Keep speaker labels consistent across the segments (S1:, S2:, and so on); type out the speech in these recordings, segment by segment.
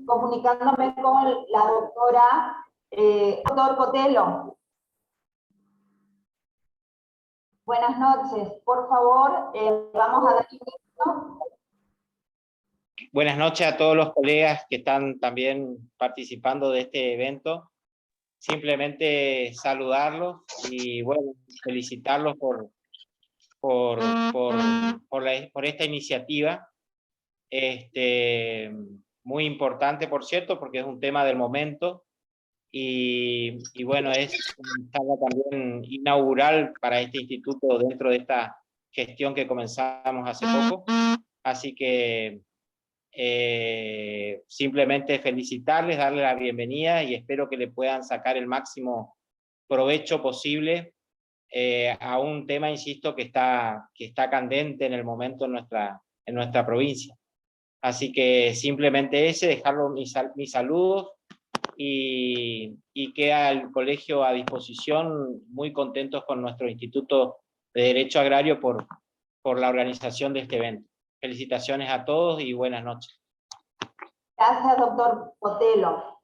S1: comunicándome con la doctora, doctor Cotelo. Buenas noches, por favor, vamos a dar inicio.
S2: Buenas noches a todos los colegas que están también participando de este evento. Simplemente saludarlos y bueno, felicitarlos por esta iniciativa. Muy importante, por cierto, porque es un tema del momento y bueno, es una charla también inaugural para este instituto dentro de esta gestión que comenzamos hace poco. Así que simplemente felicitarles, darles la bienvenida y espero que le puedan sacar el máximo provecho posible a un tema, insisto, que está candente en el momento en nuestra provincia. Así que simplemente dejarlo mis saludos y queda el colegio a disposición, muy contentos con nuestro Instituto de Derecho Agrario por la organización de este evento. Felicitaciones a todos y buenas noches.
S1: Gracias, doctor Cotelo.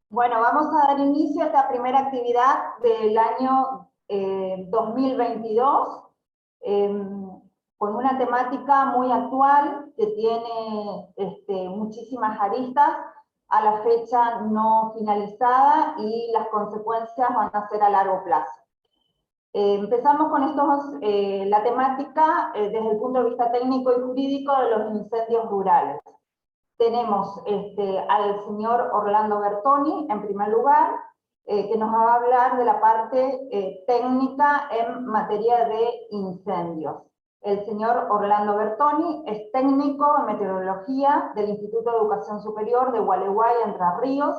S1: Bueno, vamos a dar inicio a esta primera actividad del año 2022, con una temática muy actual que tiene muchísimas aristas, a la fecha no finalizada, y las consecuencias van a ser a largo plazo. Empezamos con la temática desde el punto de vista técnico y jurídico de los incendios rurales. Tenemos al señor Orlando Bertoni, en primer lugar, que nos va a hablar de la parte técnica en materia de incendios. El señor Orlando Bertoni es técnico en meteorología del Instituto de Educación Superior de Gualeguay, Entre Ríos,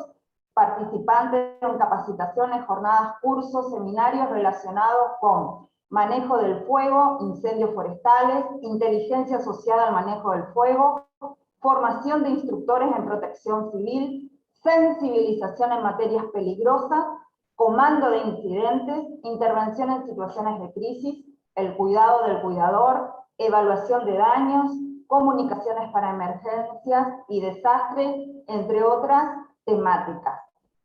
S1: participante en capacitaciones, jornadas, cursos, seminarios relacionados con manejo del fuego, incendios forestales, inteligencia asociada al manejo del fuego, formación de instructores en protección civil, sensibilización en materias peligrosas, comando de incidentes, intervención en situaciones de crisis, el cuidado del cuidador, evaluación de daños, comunicaciones para emergencias y desastres, entre otras temáticas.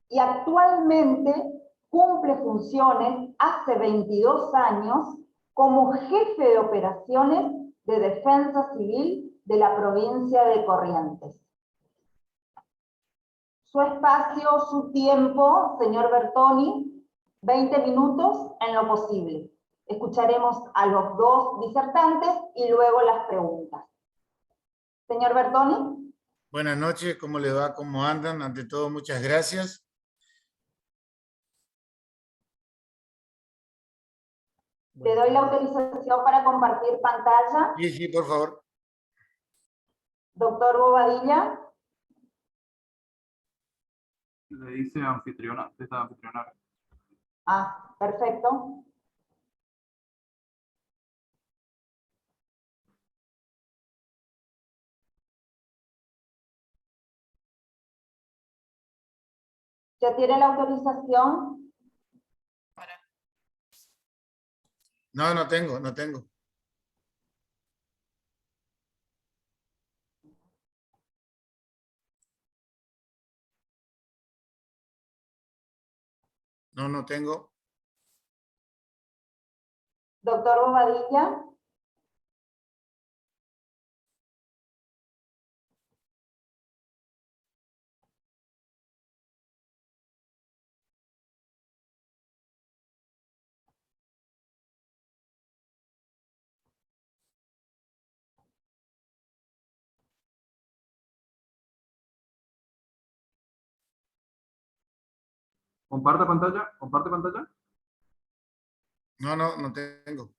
S1: Y actualmente cumple funciones hace 22 años como jefe de operaciones de defensa civil de la provincia de Corrientes. Su espacio, su tiempo, señor Bertoni, 20 minutos en lo posible. Escucharemos a los dos disertantes y luego las preguntas. Señor Bertoni.
S3: Buenas noches, ¿cómo le va? ¿Cómo andan? Ante todo, muchas gracias.
S1: Le doy la autorización para compartir pantalla.
S3: Sí, sí, por favor.
S1: Doctor Bobadilla.
S4: Le dice anfitriona, anfitriona.
S1: Ah, perfecto. ¿Ya tiene la autorización?
S3: No, no tengo. No tengo.
S1: Doctor Bobadilla.
S4: Comparte pantalla, comparte pantalla.
S3: No tengo.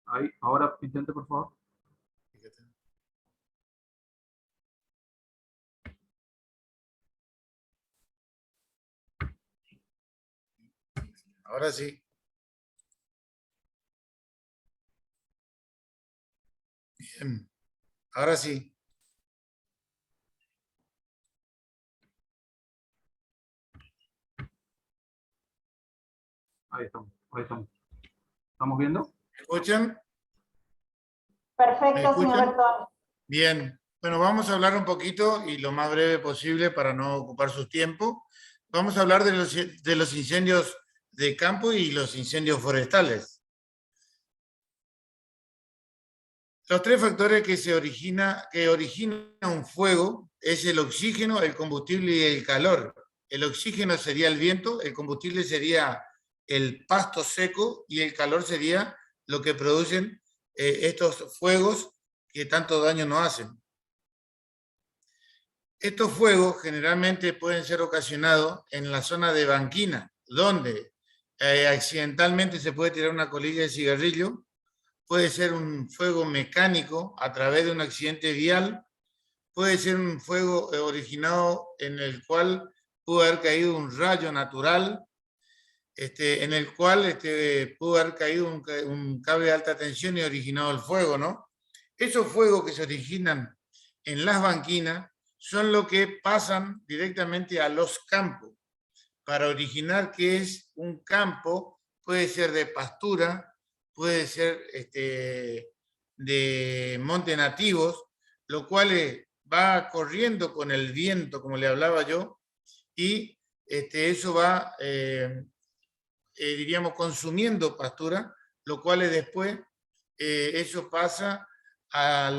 S4: Ahí, ahora intente, por favor.
S3: Ahora sí. Bien. Ahora sí.
S4: Ahí estamos, ahí estamos. ¿Estamos viendo?
S3: ¿Me escuchan?
S1: Perfecto, señor
S3: escuchan?
S1: Bertoni.
S3: Bien. Bueno, vamos a hablar un poquito, y lo más breve posible para no ocupar su tiempo. Vamos a hablar de los incendios de campo y los incendios forestales. Los tres factores que originan un fuego es el oxígeno, el combustible y el calor. El oxígeno sería el viento, el combustible sería el pasto seco y el calor sería lo que producen estos fuegos que tanto daño nos hacen. Estos fuegos generalmente pueden ser ocasionados en la zona de banquina, donde accidentalmente se puede tirar una colilla de cigarrillo. Puede ser un fuego mecánico a través de un accidente vial, puede ser un fuego originado en el cual pudo haber caído un rayo natural, en el cual pudo haber caído un cable de alta tensión y originado el fuego, ¿no? Esos fuegos que se originan en las banquinas son lo que pasan directamente a los campos. Para originar qué es un campo, puede ser de pastura, puede ser de monte nativos, lo cual va corriendo con el viento, como le hablaba yo, y eso va, diríamos, consumiendo pastura, lo cual después eso pasa a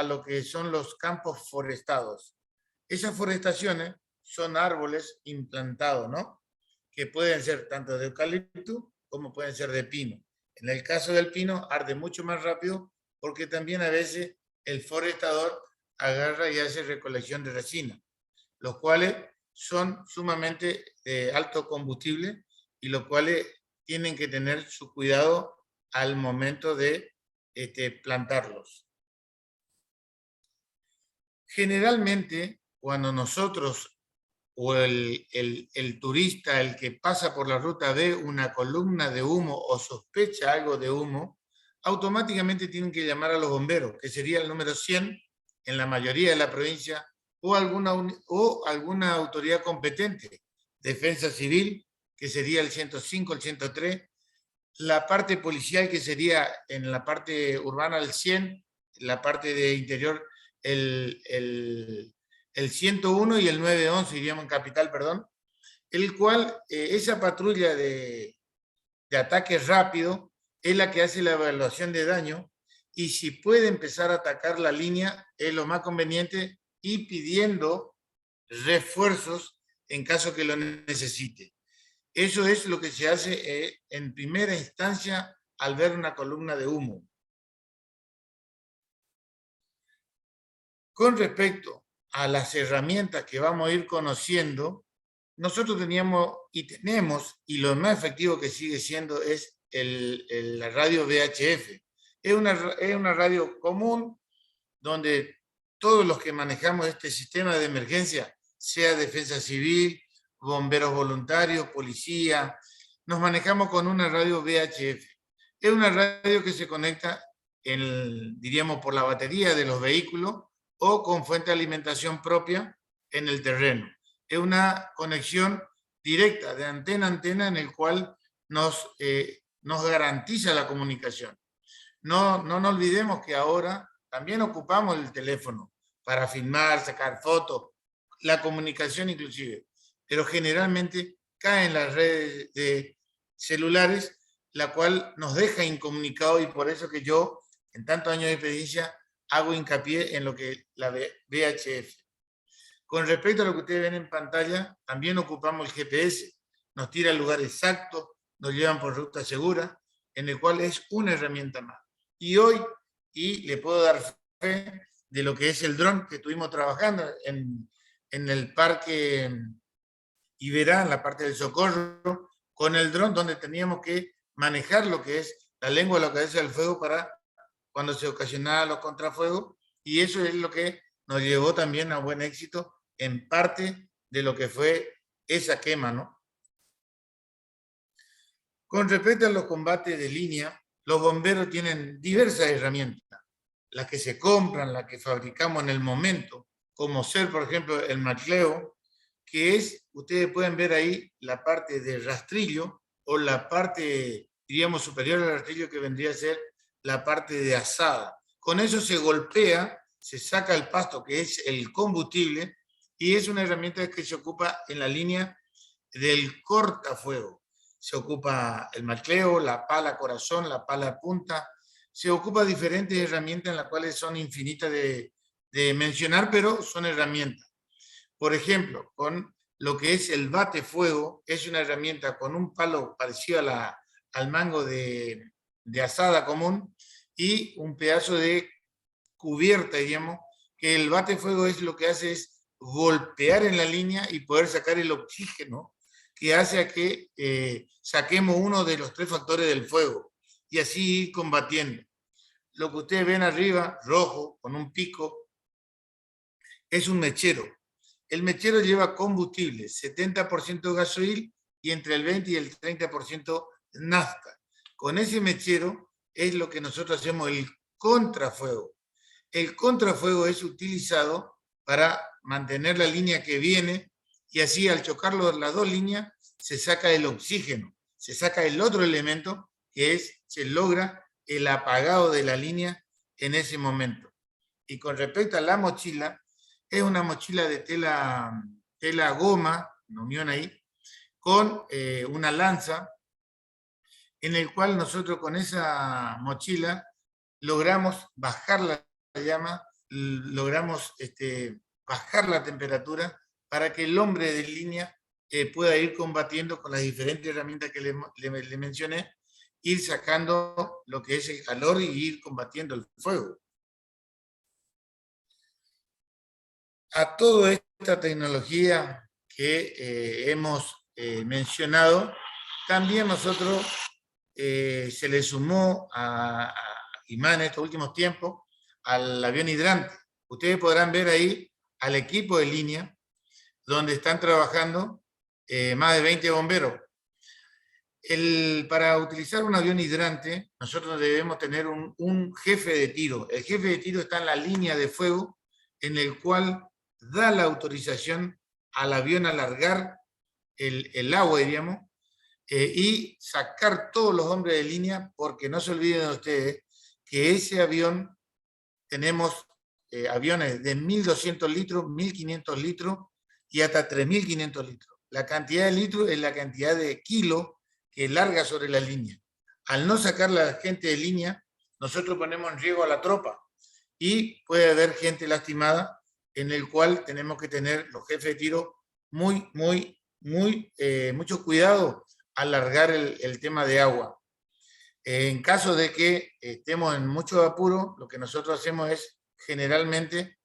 S3: lo que son los campos forestados. Esas forestaciones son árboles implantados, ¿no? Que pueden ser tanto de eucalipto como pueden ser de pino. En el caso del pino arde mucho más rápido porque también a veces el forestador agarra y hace recolección de resina, los cuales son sumamente de alto combustible y los cuales tienen que tener su cuidado al momento de plantarlos. Generalmente, cuando nosotros o el turista, el que pasa por la ruta, ve una columna de humo o sospecha algo de humo, automáticamente tienen que llamar a los bomberos, que sería el número 100 en la mayoría de la provincia, o alguna autoridad competente, Defensa Civil, que sería el 105, el 103, la parte policial, que sería en la parte urbana el 100, la parte de interior el 101 y el 911, diríamos en capital, perdón, el cual esa patrulla de ataque rápido es la que hace la evaluación de daño, y si puede empezar a atacar la línea es lo más conveniente, y pidiendo refuerzos en caso que lo necesite. Eso es lo que se hace en primera instancia al ver una columna de humo. Con respecto a las herramientas que vamos a ir conociendo, nosotros teníamos y tenemos, y lo más efectivo que sigue siendo es la radio VHF. Es una radio común donde todos los que manejamos este sistema de emergencia, sea Defensa Civil, bomberos voluntarios, policía, nos manejamos con una radio VHF. Es una radio que se conecta, diríamos, por la batería de los vehículos o con fuente de alimentación propia en el terreno. Es una conexión directa de antena a antena en el cual nos garantiza la comunicación. No nos olvidemos que ahora también ocupamos el teléfono para filmar, sacar fotos, la comunicación inclusive, pero generalmente cae en las redes de celulares, la cual nos deja incomunicados, y por eso que yo, en tantos años de experiencia, hago hincapié en lo que la VHF. Con respecto a lo que ustedes ven en pantalla, también ocupamos el GPS, nos tira el lugar exacto, nos llevan por ruta segura, en el cual es una herramienta más. Y hoy, le puedo dar fe de lo que es el dron que estuvimos trabajando en el Parque Iberá, en la parte del Socorro, con el dron, donde teníamos que manejar lo que es la lengua de la cabeza del fuego para cuando se ocasionaban los contrafuegos, y eso es lo que nos llevó también a buen éxito en parte de lo que fue esa quema, ¿no? Con respecto a los combates de línea, los bomberos tienen diversas herramientas, las que se compran, las que fabricamos en el momento, como ser, por ejemplo, el macleo, que es, ustedes pueden ver ahí la parte de rastrillo, o la parte, diríamos, superior al rastrillo, que vendría a ser la parte de azada. Con eso se golpea, se saca el pasto, que es el combustible, y es una herramienta que se ocupa en la línea del cortafuego. Se ocupa el macleo, la pala corazón, la pala punta, se ocupa diferentes herramientas en las cuales son infinitas de mencionar, pero son herramientas. Por ejemplo, con lo que es el bate fuego, es una herramienta con un palo parecido al mango de asada común y un pedazo de cubierta, digamos, que el bate fuego es lo que hace es golpear en la línea y poder sacar el oxígeno que hace a que saquemos uno de los 3 factores del fuego y así ir combatiendo. Lo que ustedes ven arriba, rojo, con un pico, es un mechero. El mechero lleva combustible, 70% gasoil y entre el 20 y el 30% nafta. Con ese mechero es lo que nosotros hacemos el contrafuego. El contrafuego es utilizado para mantener la línea que viene y así al chocar las 2 líneas se saca el oxígeno, se saca el otro elemento que es, se logra el apagado de la línea en ese momento. Y con respecto a la mochila, es una mochila de tela goma, una unión ahí, con una lanza, en el cual nosotros con esa mochila logramos bajar la llama, logramos bajar la temperatura para que el hombre de línea pueda ir combatiendo con las diferentes herramientas que le mencioné, ir sacando lo que es el calor y ir combatiendo el fuego. A toda esta tecnología que hemos mencionado, también nosotros se le sumó a IMAN en estos últimos tiempos al avión hidrante. Ustedes podrán ver ahí al equipo de línea, donde están trabajando más de 20 bomberos. Para utilizar un avión hidrante, nosotros debemos tener un jefe de tiro. El jefe de tiro está en la línea de fuego, en el cual da la autorización al avión a largar el agua, diríamos, y sacar todos los hombres de línea, porque no se olviden de ustedes que ese avión, tenemos aviones de 1.200 litros, 1.500 litros y hasta 3.500 litros. La cantidad de litros es la cantidad de kilos que larga sobre la línea. Al no sacar la gente de línea, nosotros ponemos en riesgo a la tropa y puede haber gente lastimada, en el cual tenemos que tener los jefes de tiro mucho cuidado al largar el tema de agua. En caso de que estemos en mucho apuro, lo que nosotros hacemos es generalmente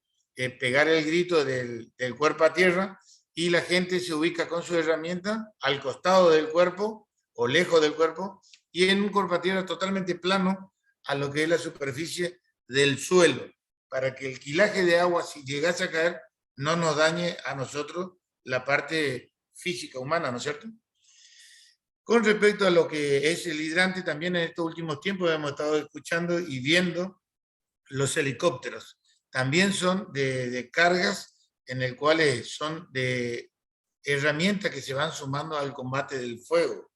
S3: pegar el grito del cuerpo a tierra y la gente se ubica con su herramienta al costado del cuerpo o lejos del cuerpo y en un cuerpo a tierra totalmente plano a lo que es la superficie del suelo, para que el quilaje de agua, si llegase a caer, no nos dañe a nosotros la parte física humana, ¿no es cierto? Con respecto a lo que es el hidrante, también en estos últimos tiempos hemos estado escuchando y viendo los helicópteros. También son de cargas, en el cual son de herramientas que se van sumando al combate del fuego.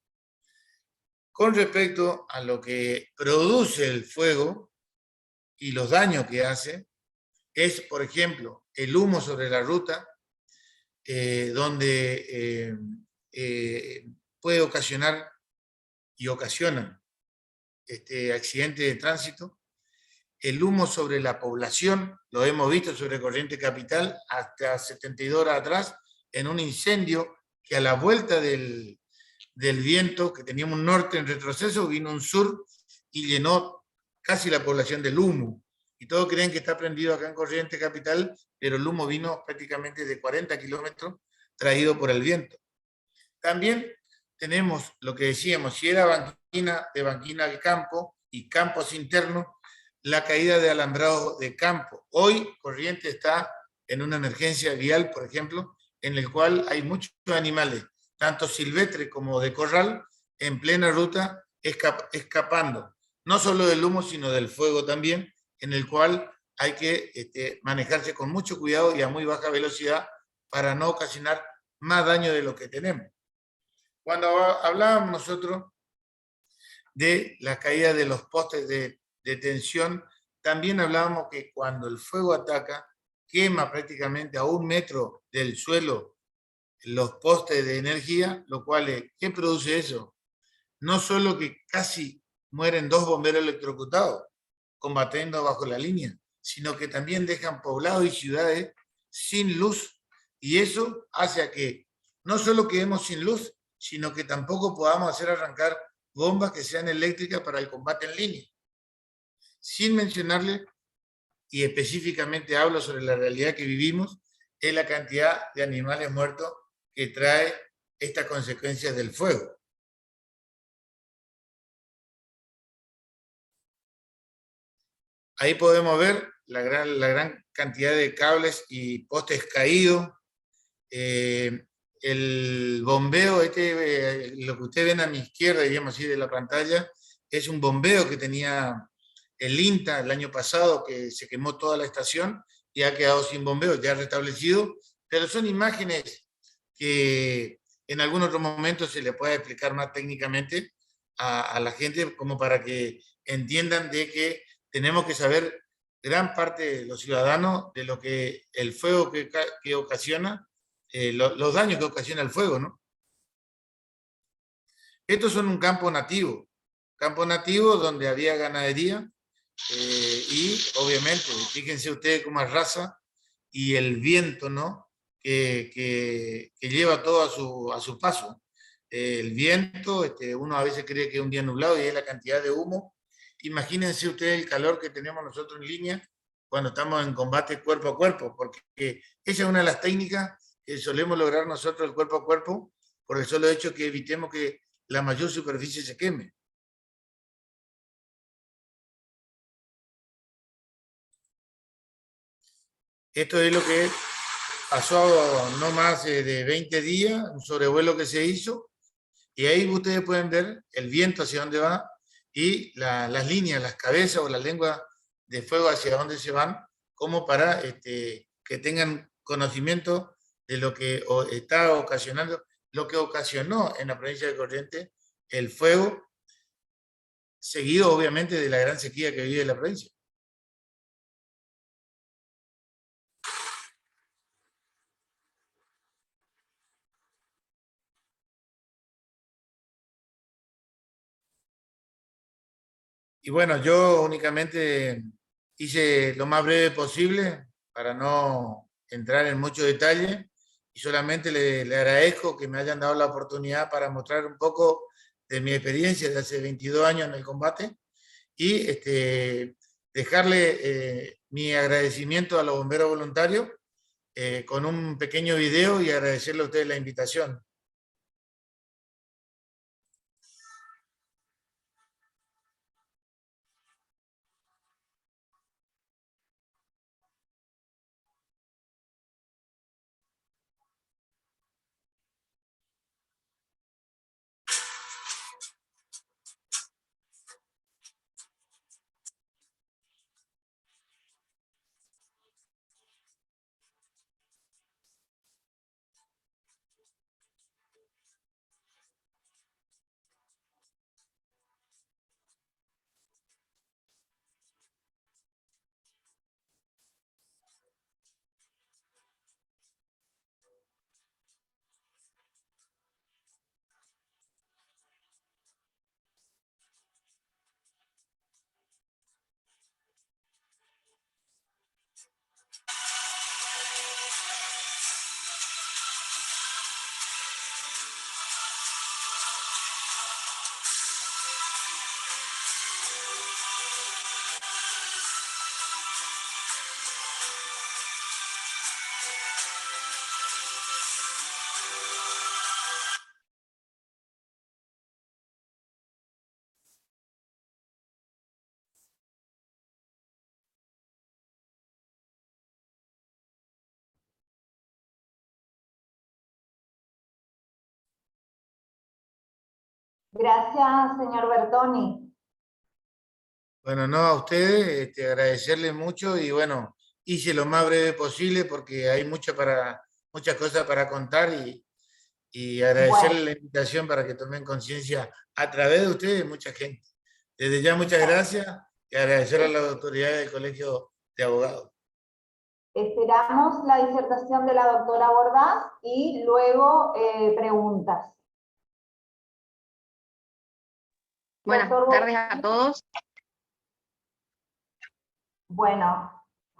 S3: Con respecto a lo que produce el fuego y los daños que hace, es, por ejemplo, el humo sobre la ruta, donde puede ocasionar y ocasiona accidentes de tránsito. El humo sobre la población, lo hemos visto sobre Corrientes Capital, hasta 72 horas atrás, en un incendio que a la vuelta del viento, que teníamos un norte en retroceso, vino un sur y llenó casi la población del humo. Y todos creen que está prendido acá en Corrientes Capital, pero el humo vino prácticamente de 40 kilómetros traído por el viento. También tenemos lo que decíamos, si era de banquina al campo y campos internos, la caída de alambrado de campo. Hoy Corrientes está en una emergencia vial, por ejemplo, en el cual hay muchos animales, tanto silvestres como de corral, en plena ruta escapando, no solo del humo, sino del fuego también, en el cual hay que manejarse con mucho cuidado y a muy baja velocidad para no ocasionar más daño de lo que tenemos. Cuando hablábamos nosotros de la caída de los postes de tensión, también hablábamos que cuando el fuego ataca, quema prácticamente a 1 metro del suelo los postes de energía, lo cual, ¿qué produce eso? No solo que casi mueren 2 bomberos electrocutados combatiendo bajo la línea, sino que también dejan poblados y ciudades sin luz, y eso hace a que no solo quedemos sin luz, sino que tampoco podamos hacer arrancar bombas que sean eléctricas para el combate en línea. Sin mencionarle, y específicamente hablo sobre la realidad que vivimos, es la cantidad de animales muertos que trae estas consecuencias del fuego. Ahí podemos ver la gran cantidad de cables y postes caídos. El bombeo, lo que ustedes ven a mi izquierda, digamos así, de la pantalla, es un bombeo que tenía el INTA el año pasado, que se quemó toda la estación y ha quedado sin bombeo, ya restablecido, pero son imágenes que en algún otro momento se le puede explicar más técnicamente a la gente, como para que entiendan de que tenemos que saber gran parte de los ciudadanos de lo que el fuego que ocasiona, los daños que ocasiona el fuego, ¿no? Estos son un campo nativo donde había ganadería, y obviamente, fíjense ustedes cómo es raza y el viento, ¿no? Que lleva todo a su paso. El viento, uno a veces cree que es un día nublado y es la cantidad de humo. Imagínense ustedes el calor que tenemos nosotros en línea cuando estamos en combate cuerpo a cuerpo, porque esa es una de las técnicas que solemos lograr nosotros el cuerpo a cuerpo, por el solo hecho que evitemos que la mayor superficie se queme. Esto es lo que pasó no más de 20 días, un sobrevuelo que se hizo, y ahí ustedes pueden ver el viento hacia dónde va y las líneas, las cabezas o la lengua de fuego hacia dónde se van, como para que tengan conocimiento de lo que está ocasionando, lo que ocasionó en la provincia de Corrientes el fuego, seguido obviamente de la gran sequía que vive la provincia. Y bueno, yo únicamente hice lo más breve posible para no entrar en mucho detalle, y solamente le agradezco que me hayan dado la oportunidad para mostrar un poco de mi experiencia de hace 22 años en el combate, y dejarle mi agradecimiento a los bomberos voluntarios con un pequeño video, y agradecerle a ustedes la invitación.
S1: Gracias, señor Bertoni.
S3: Bueno, no, a ustedes, agradecerles mucho, y bueno, hice lo más breve posible porque hay muchas cosas para contar, y agradecerles
S1: Bueno,
S3: la invitación para que tomen conciencia a través de ustedes, mucha gente. Desde ya, muchas gracias y agradecer a las autoridades del Colegio de Abogados.
S1: Esperamos la disertación de la doctora Bordás y luego preguntas.
S5: Buenas tardes a todos.
S1: Bueno,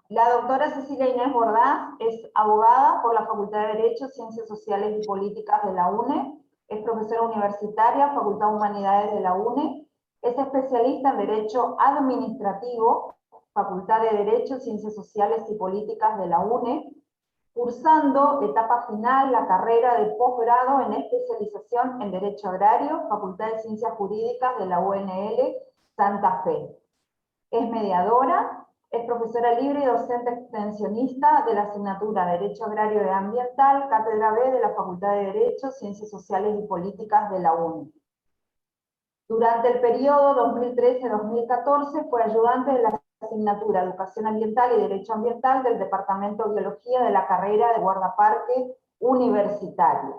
S1: la doctora Cecilia Inés Bordás es abogada por la Facultad de Derecho, Ciencias Sociales y Políticas de la UNE, es profesora universitaria, Facultad de Humanidades de la UNE, es especialista en Derecho Administrativo, Facultad de Derecho, Ciencias Sociales y Políticas de la UNE, cursando etapa final la carrera de posgrado en especialización en Derecho Agrario, Facultad de Ciencias Jurídicas de la UNL Santa Fe. Es mediadora, es profesora libre y docente extensionista de la asignatura Derecho Agrario y Ambiental, Cátedra B de la Facultad de Derecho, Ciencias Sociales y Políticas de la UNE. Durante el periodo 2013-2014 fue ayudante de la asignatura Educación Ambiental y Derecho Ambiental del Departamento de Biología de la carrera de guardaparque universitaria.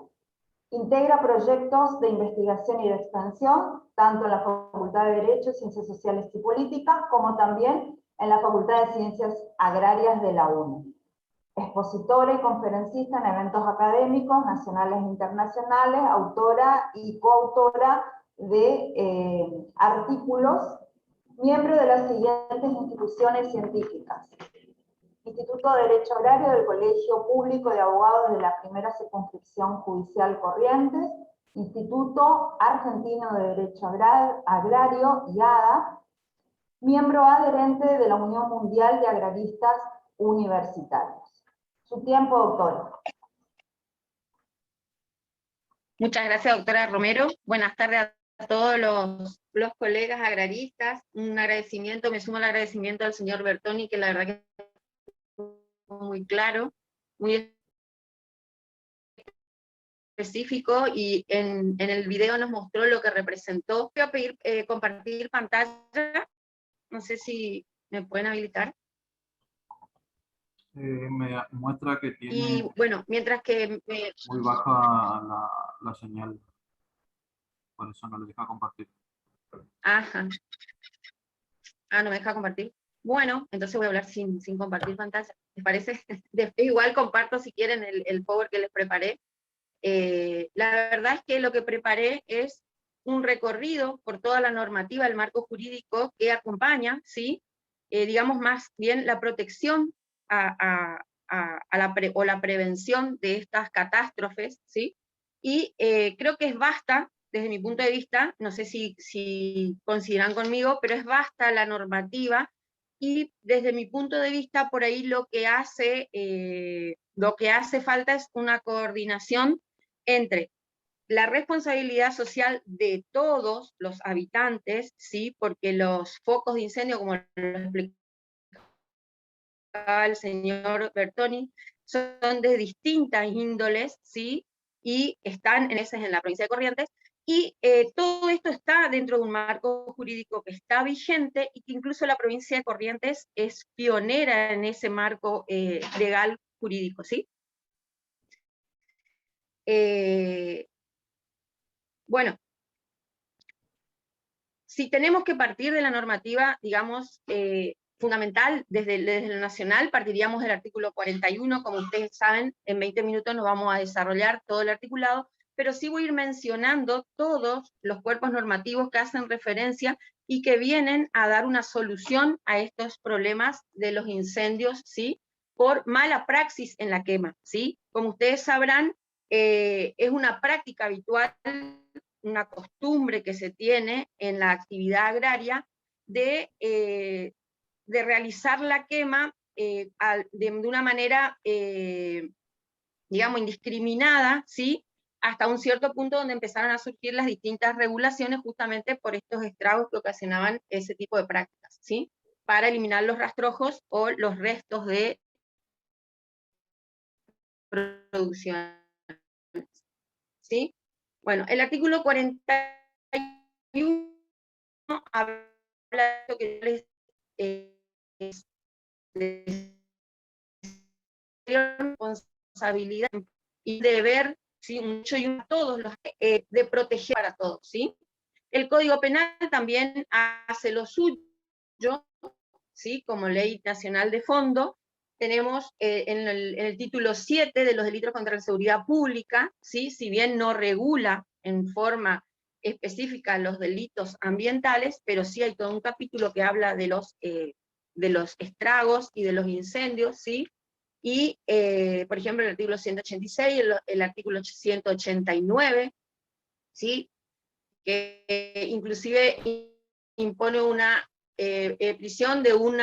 S1: Integra proyectos de investigación y de extensión, tanto en la Facultad de Derecho, Ciencias Sociales y Políticas, como también en la Facultad de Ciencias Agrarias de la UNE. Expositora y conferencista en eventos académicos, nacionales e internacionales, autora y coautora de artículos, miembro de las siguientes instituciones científicas: Instituto de Derecho Agrario del Colegio Público de Abogados de la Primera Circunscripción Judicial Corrientes, Instituto Argentino de Derecho Agrario, IADA, miembro adherente de la Unión Mundial de Agraristas Universitarios. Su tiempo, doctora.
S5: Muchas gracias, doctora Romero. Buenas tardes a todos los colegas agraristas. Un agradecimiento, me sumo al agradecimiento al señor Bertoni, que la verdad que fue muy claro, muy específico, y en el video nos mostró lo que representó. Voy a pedir compartir pantalla. No sé si me pueden habilitar.
S4: Me muestra que tiene
S5: Y bueno, mientras que
S4: muy baja la señal. Por eso no le deja compartir.
S5: Ajá. Ah, no me deja compartir. Bueno, entonces voy a hablar sin compartir pantalla. ¿Les parece? Igual comparto si quieren el power que les preparé. La verdad es que lo que preparé es un recorrido por toda la normativa, el marco jurídico que acompaña, ¿sí? Digamos más bien la protección o la prevención de estas catástrofes, ¿sí? Y creo que es basta, desde mi punto de vista, no sé si coincidirán conmigo, pero es basta la normativa, y desde mi punto de vista, por ahí lo que hace falta es una coordinación entre la responsabilidad social de todos los habitantes, ¿sí? Porque los focos de incendio, como lo explicaba el señor Bertoni, son de distintas índoles, ¿sí? Y están en la provincia de Corrientes, y todo esto está dentro de un marco jurídico que está vigente, y que incluso la provincia de Corrientes es pionera en ese marco legal jurídico, ¿sí? Bueno, si tenemos que partir de la normativa, digamos, fundamental, desde lo nacional, partiríamos del artículo 41, como ustedes saben, en 20 minutos nos vamos a desarrollar todo el articulado, pero sí voy a ir mencionando todos los cuerpos normativos que hacen referencia y que vienen a dar una solución a estos problemas de los incendios, ¿sí? Por mala praxis en la quema, ¿sí? Como ustedes sabrán, es una práctica habitual, una costumbre que se tiene en la actividad agraria de realizar la quema de una manera, digamos, indiscriminada, ¿sí? Hasta un cierto punto donde empezaron a surgir las distintas regulaciones justamente por estos estragos que ocasionaban ese tipo de prácticas, ¿sí? Para eliminar los rastrojos o los restos de producción, ¿sí? Bueno, el artículo 41 habla de que responsabilidad y deber, ¿sí? Mucho y todos los de proteger para todos, ¿sí? El Código Penal también hace lo suyo, ¿sí? Como ley nacional de fondo. Tenemos en el título 7 de los delitos contra la seguridad pública, ¿sí? Si bien no regula en forma específica los delitos ambientales, pero sí hay todo un capítulo que habla de los estragos y de los incendios, ¿sí? Y, por ejemplo, el artículo 186, el artículo 189, ¿sí? Que inclusive impone una prisión de un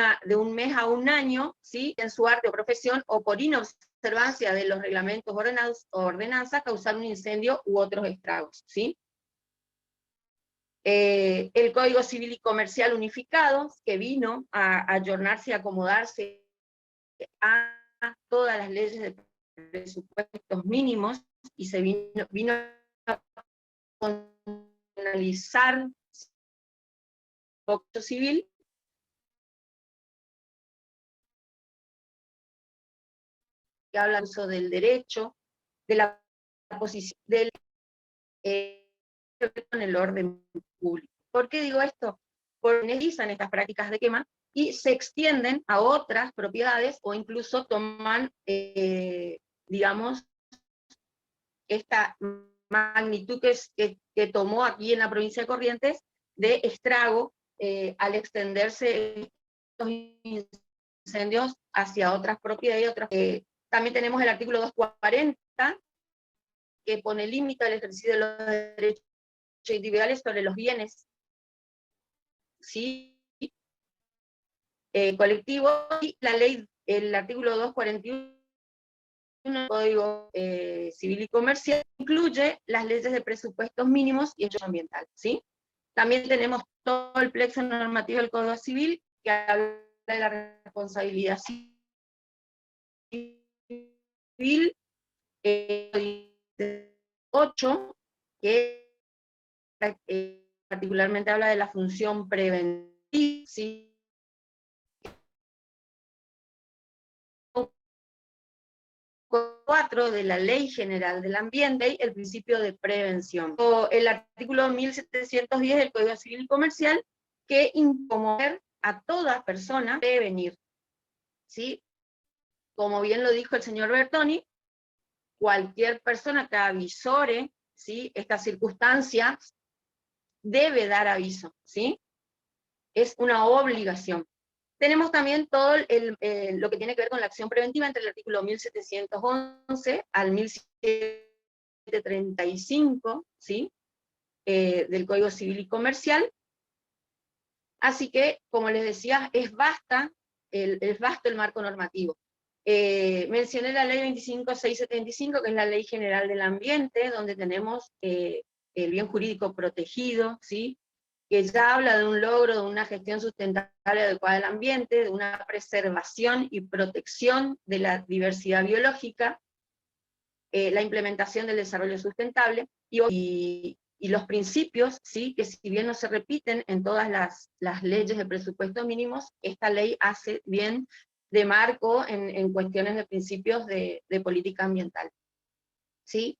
S5: mes a un año, ¿sí? En su arte o profesión, o por inobservancia de los reglamentos o ordenanzas, causar un incendio u otros estragos, ¿sí? El Código Civil y Comercial Unificado, que vino a ayornarse y acomodarse a todas las leyes de presupuestos mínimos, y se vino a analizar el Código Civil, que habla del uso del derecho, de la posición del en el orden público. ¿Por qué digo esto? Porque analizan estas prácticas de quema y se extienden a otras propiedades, o incluso toman, digamos, esta magnitud que tomó aquí en la provincia de Corrientes de estrago al extenderse estos incendios hacia otras propiedades y otras. También tenemos el artículo 240, que pone límite al ejercicio de los derechos individuales sobre los bienes, ¿sí? Colectivos, y la ley, el artículo 241 del Código Civil y Comercial, incluye las leyes de presupuestos mínimos y hechos ambientales, ¿sí? También tenemos todo el plexo normativo del Código Civil, que habla de la responsabilidad civil, 8, que particularmente habla de la función preventiva, ¿sí? 4 de la Ley General del Ambiente, el principio de prevención. O el artículo 1710 del Código Civil y Comercial, que imponer a toda persona prevenir, ¿sí? Como bien lo dijo el señor Bertoni, cualquier persona que avisore, ¿sí?, estas circunstancias debe dar aviso, ¿sí? Es una obligación. Tenemos también todo lo que tiene que ver con la acción preventiva entre el artículo 1711 al 1735, ¿sí? Del Código Civil y Comercial. Así que, como les decía, es vasto el marco normativo. Mencioné la ley 25675, que es la Ley General del Ambiente, donde tenemos el bien jurídico protegido, ¿sí?, que ya habla de un logro, de una gestión sustentable adecuada del ambiente, de una preservación y protección de la diversidad biológica, la implementación del desarrollo sustentable, y los principios, ¿sí?, que si bien no se repiten en todas las leyes de presupuestos mínimos, esta ley hace bien de marco en cuestiones de principios de política ambiental, ¿sí?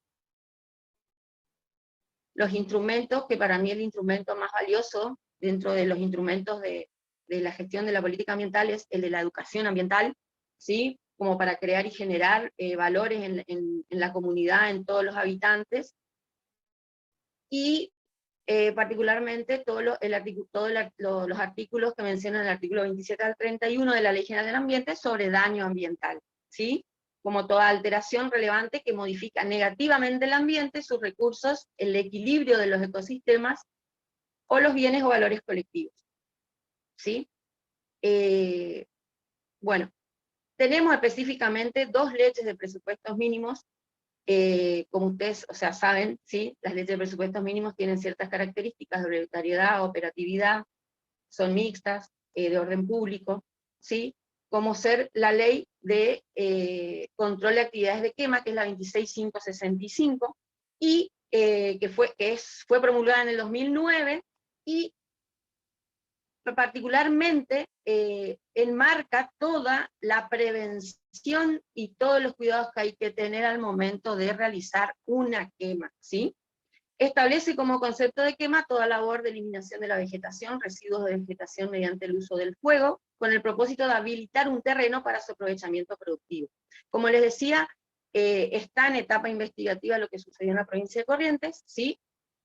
S5: Los instrumentos, que para mí el instrumento más valioso dentro de los instrumentos de la gestión de la política ambiental es el de la educación ambiental, ¿sí?, como para crear y generar valores en la comunidad, en todos los habitantes, y particularmente todos los artículos que mencionan el artículo 27 al 31 de la Ley General del Ambiente sobre daño ambiental, ¿sí?, como toda alteración relevante que modifica negativamente el ambiente, sus recursos, el equilibrio de los ecosistemas, o los bienes o valores colectivos, ¿sí? Bueno, tenemos específicamente 2 leyes de presupuestos mínimos, como ustedes, o sea, saben, ¿sí?, las leyes de presupuestos mínimos tienen ciertas características de obligatoriedad, operatividad, son mixtas, de orden público, ¿sí?, como ser la ley de control de actividades de quema, que es la 26565, y que fue promulgada en el 2009, y particularmente enmarca toda la prevención y todos los cuidados que hay que tener al momento de realizar una quema, ¿sí? Establece como concepto de quema toda labor de eliminación de la vegetación, residuos de vegetación mediante el uso del fuego, con el propósito de habilitar un terreno para su aprovechamiento productivo. Como les decía, está en etapa investigativa lo que sucedió en la provincia de Corrientes, ¿sí?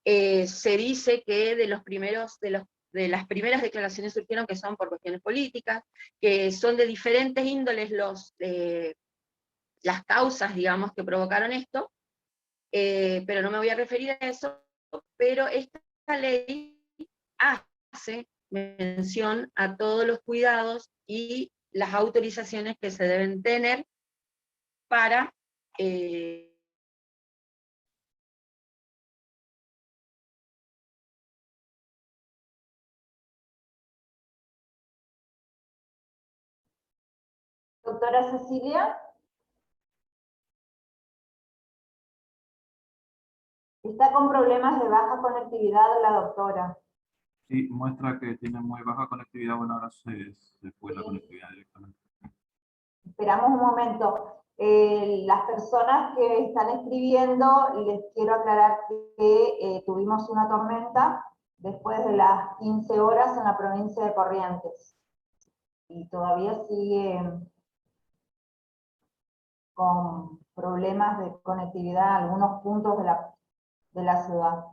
S5: Se dice que de las primeras declaraciones surgieron que son por cuestiones políticas, que son de diferentes índoles las causas, digamos, que provocaron esto, pero no me voy a referir a eso, pero esta ley hace mención a todos los cuidados y las autorizaciones que se deben tener para
S1: Doctora Cecilia. Está con problemas de baja conectividad la doctora.
S4: Sí, muestra que tiene muy baja conectividad. Bueno, ahora se fue la conectividad directamente.
S1: Esperamos un momento. Las personas que están escribiendo, les quiero aclarar que tuvimos una tormenta después de las 15 horas en la provincia de Corrientes. Y todavía sigue con problemas de conectividad en algunos puntos de la ciudad.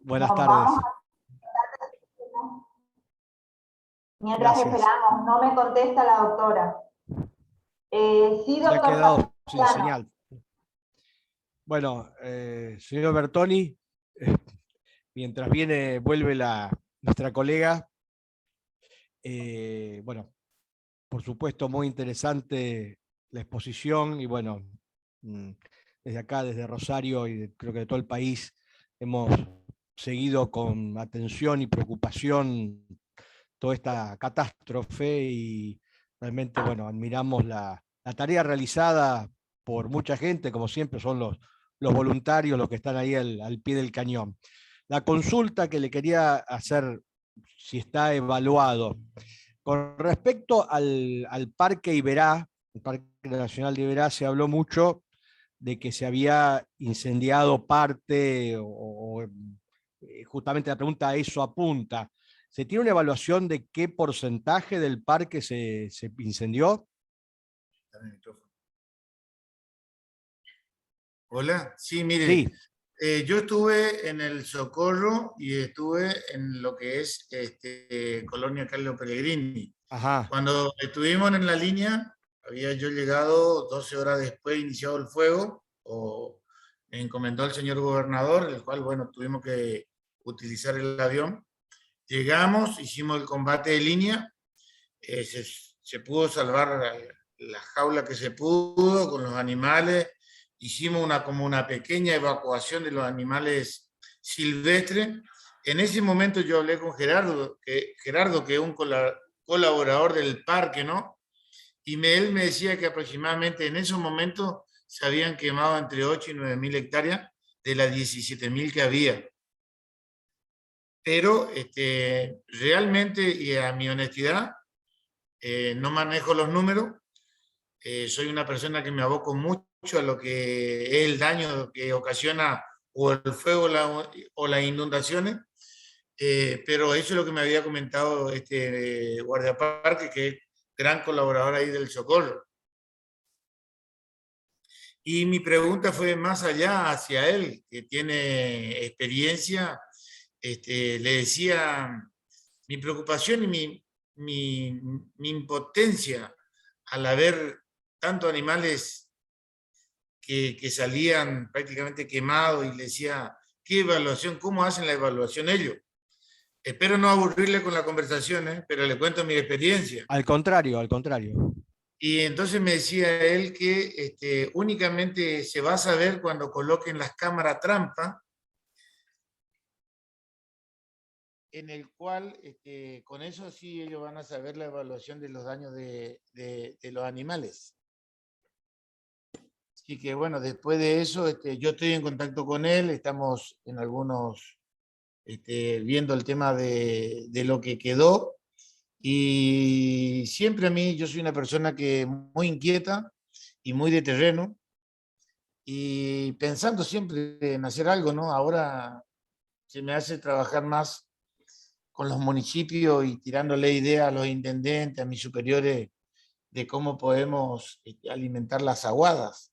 S6: Buenas tardes.
S1: Mientras
S6: Gracias.
S1: esperamos, no me contesta la doctora. Sí,
S6: Se ha
S1: doctor.
S6: quedado sin
S1: Fabiano.
S6: señal. Bueno, señor Bertoni, mientras vuelve nuestra colega, bueno, por supuesto muy interesante la exposición y bueno, desde acá, desde Rosario y creo que de todo el país, hemos seguido con atención y preocupación toda esta catástrofe y realmente, bueno, admiramos la tarea realizada por mucha gente, como siempre son los voluntarios los que están ahí al pie del cañón. La consulta que le quería hacer, si está evaluado, con respecto al Parque Iberá, el Parque Nacional de Iberá, se habló mucho de que se había incendiado parte, justamente la pregunta a eso apunta. ¿Se tiene una evaluación de qué porcentaje del parque se incendió?
S3: Hola, sí, mire,
S6: Sí.
S3: yo estuve en el Socorro y estuve en lo que es Colonia Carlos Pellegrini.
S6: Ajá.
S3: Cuando estuvimos en la línea, había yo llegado 12 horas después, iniciado el fuego, o me encomendó el señor gobernador, el cual, bueno, tuvimos que utilizar el avión. Llegamos, hicimos el combate de línea, se pudo salvar la jaula que se pudo con los animales, hicimos como una pequeña evacuación de los animales silvestres. En ese momento yo hablé con Gerardo, que es un colaborador del parque, ¿no? Y él me decía que aproximadamente en esos momentos se habían quemado entre 8 y 9.000 hectáreas de las 17.000 que había. Pero realmente, y a mi honestidad, no manejo los números, soy una persona que me aboco mucho a lo que es el daño que ocasiona o el fuego o las inundaciones, pero eso es lo que me había comentado este guardaparque, que gran colaborador ahí del Socorro. Y mi pregunta fue más allá hacia él, que tiene experiencia. Le decía, mi preocupación y mi impotencia al haber tantos animales que salían prácticamente quemados, y le decía, ¿qué evaluación? ¿Cómo hacen la evaluación ellos? Espero no aburrirle con la conversación, pero le cuento mi experiencia.
S6: Al contrario, al contrario.
S3: Y entonces me decía él que únicamente se va a saber cuando coloquen las cámaras trampa, en el cual con eso sí ellos van a saber la evaluación de los daños de los animales. Así que bueno, después de eso yo estoy en contacto con él, estamos en algunos viendo el tema de lo que quedó. Y siempre a mí, yo soy una persona que muy inquieta y muy de terreno, y pensando siempre en hacer algo, ¿no? Ahora se me hace trabajar más con los municipios y tirándole ideas a los intendentes, a mis superiores, de cómo podemos alimentar las aguadas,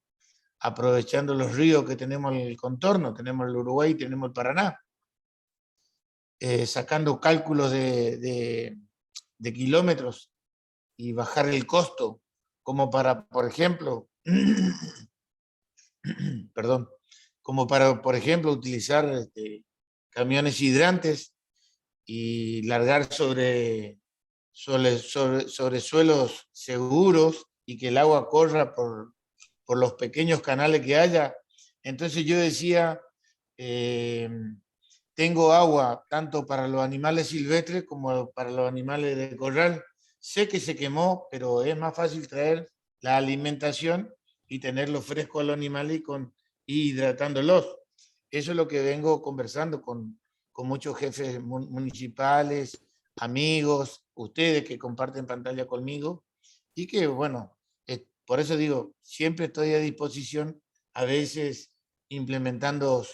S3: aprovechando los ríos que tenemos en el contorno, tenemos el Uruguay, tenemos el Paraná, sacando cálculos de kilómetros y bajar el costo, como para, por ejemplo, perdón, como para, por ejemplo, utilizar camiones hidrantes y largar sobre suelos seguros, y que el agua corra por los pequeños canales que haya. Entonces yo decía, tengo agua tanto para los animales silvestres como para los animales de corral. Sé que se quemó, pero es más fácil traer la alimentación y tenerlo fresco a los animales y hidratándolos. Eso es lo que vengo conversando con muchos jefes municipales, amigos, ustedes que comparten pantalla conmigo, y que, bueno, por eso digo, siempre estoy a disposición, a veces implementando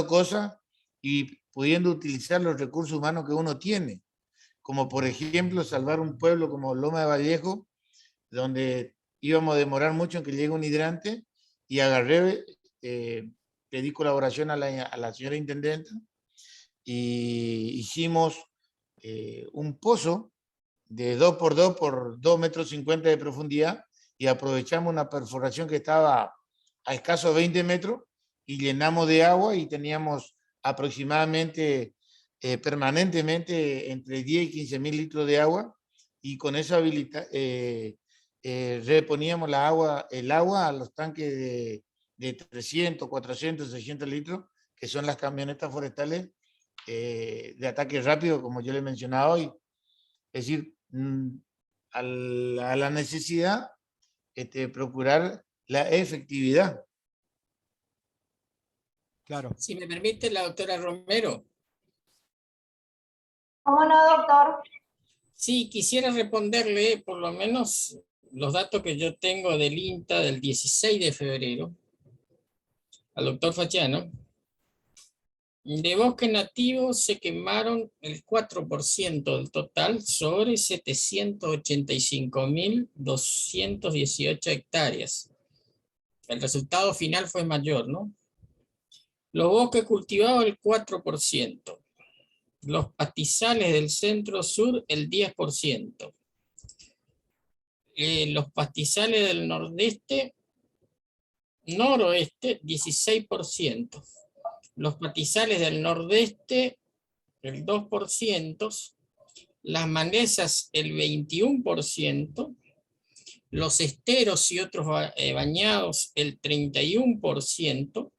S3: cosas y pudiendo utilizar los recursos humanos que uno tiene, como por ejemplo salvar un pueblo como Loma de Vallejo, donde íbamos a demorar mucho en que llegue un hidrante, y agarré, pedí colaboración a la señora intendenta, y hicimos un pozo de 2x2 por 2,50 metros de profundidad, y aprovechamos una perforación que estaba a escasos 20 metros y llenamos de agua, y teníamos aproximadamente permanentemente entre 10 y 15 mil litros de agua, y con eso reponíamos el agua a los tanques de 300, 400, 600 litros, que son las camionetas forestales de ataque rápido, como yo le mencionaba hoy. Es decir, a la necesidad procurar la efectividad.
S6: Claro.
S7: Si me permite, la doctora Romero.
S1: ¿Cómo no, doctor?
S7: Sí, quisiera responderle por lo menos los datos que yo tengo del INTA del 16 de febrero al doctor Facciano. De bosque nativo se quemaron el 4% del total sobre 785.218 hectáreas. El resultado final fue mayor, ¿no? Los bosques cultivados el 4%. Los pastizales del centro-sur el 10%. Los pastizales del noroeste 16%. Los pastizales del nordeste el 2%. Las malezas el 21%. Los esteros y otros bañados el 31%.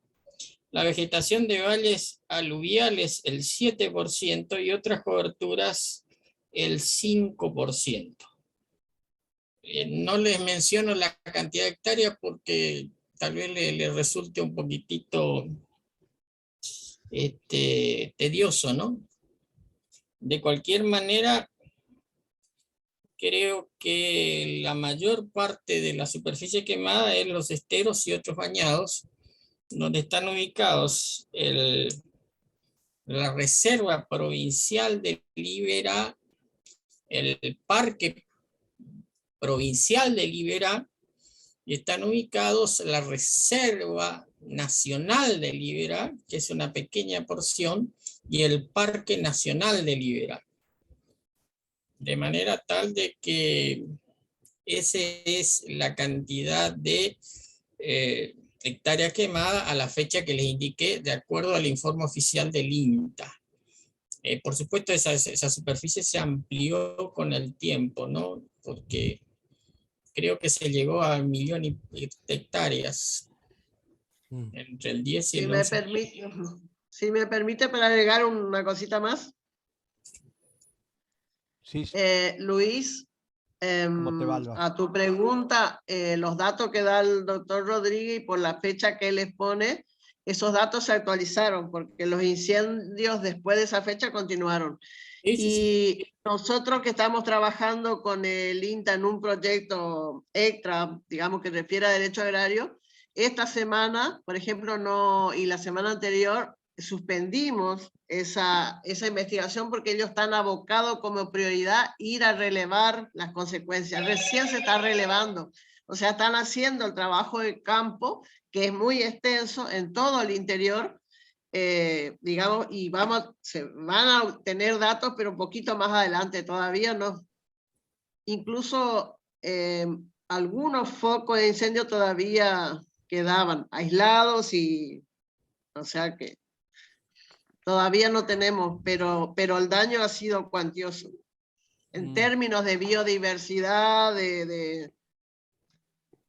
S7: La vegetación de valles aluviales el 7% y otras coberturas el 5%. No les menciono la cantidad de hectáreas porque tal vez le resulte un poquitito tedioso, ¿no? De cualquier manera, creo que la mayor parte de la superficie quemada es los esteros y otros bañados, donde están ubicados la Reserva Provincial de Liberá, el Parque provincial de Liberá, y están ubicados la Reserva Nacional de Liberá, que es una pequeña porción, y el Parque Nacional de Liberá. De manera tal de que esa es la cantidad de hectárea quemada a la fecha que les indiqué, de acuerdo al informe oficial del INTA. Por supuesto, esa superficie se amplió con el tiempo, ¿no? Porque creo que se llegó a 1 millón de hectáreas entre el 10 y el 11.
S8: Si me permite para agregar una cosita más.
S6: Sí,
S8: Luis,
S6: ¿cómo te va, Alba?
S8: a tu pregunta, los datos que da el doctor Rodríguez y por la fecha que él les pone, esos datos se actualizaron porque los incendios después de esa fecha continuaron.
S7: Sí, sí,
S8: y nosotros que estamos trabajando con el INTA en un proyecto extra, digamos que refiere a derecho agrario, esta semana, por ejemplo, no, y la semana anterior, suspendimos esa investigación porque ellos están abocados como prioridad ir a relevar las consecuencias. Recién se está relevando. O sea, están haciendo el trabajo de campo, que es muy extenso en todo el interior, digamos, y se van a obtener datos, pero un poquito más adelante, todavía no. Incluso algunos focos de incendio todavía quedaban aislados y, o sea que todavía no tenemos, pero el daño ha sido cuantioso. En términos de biodiversidad,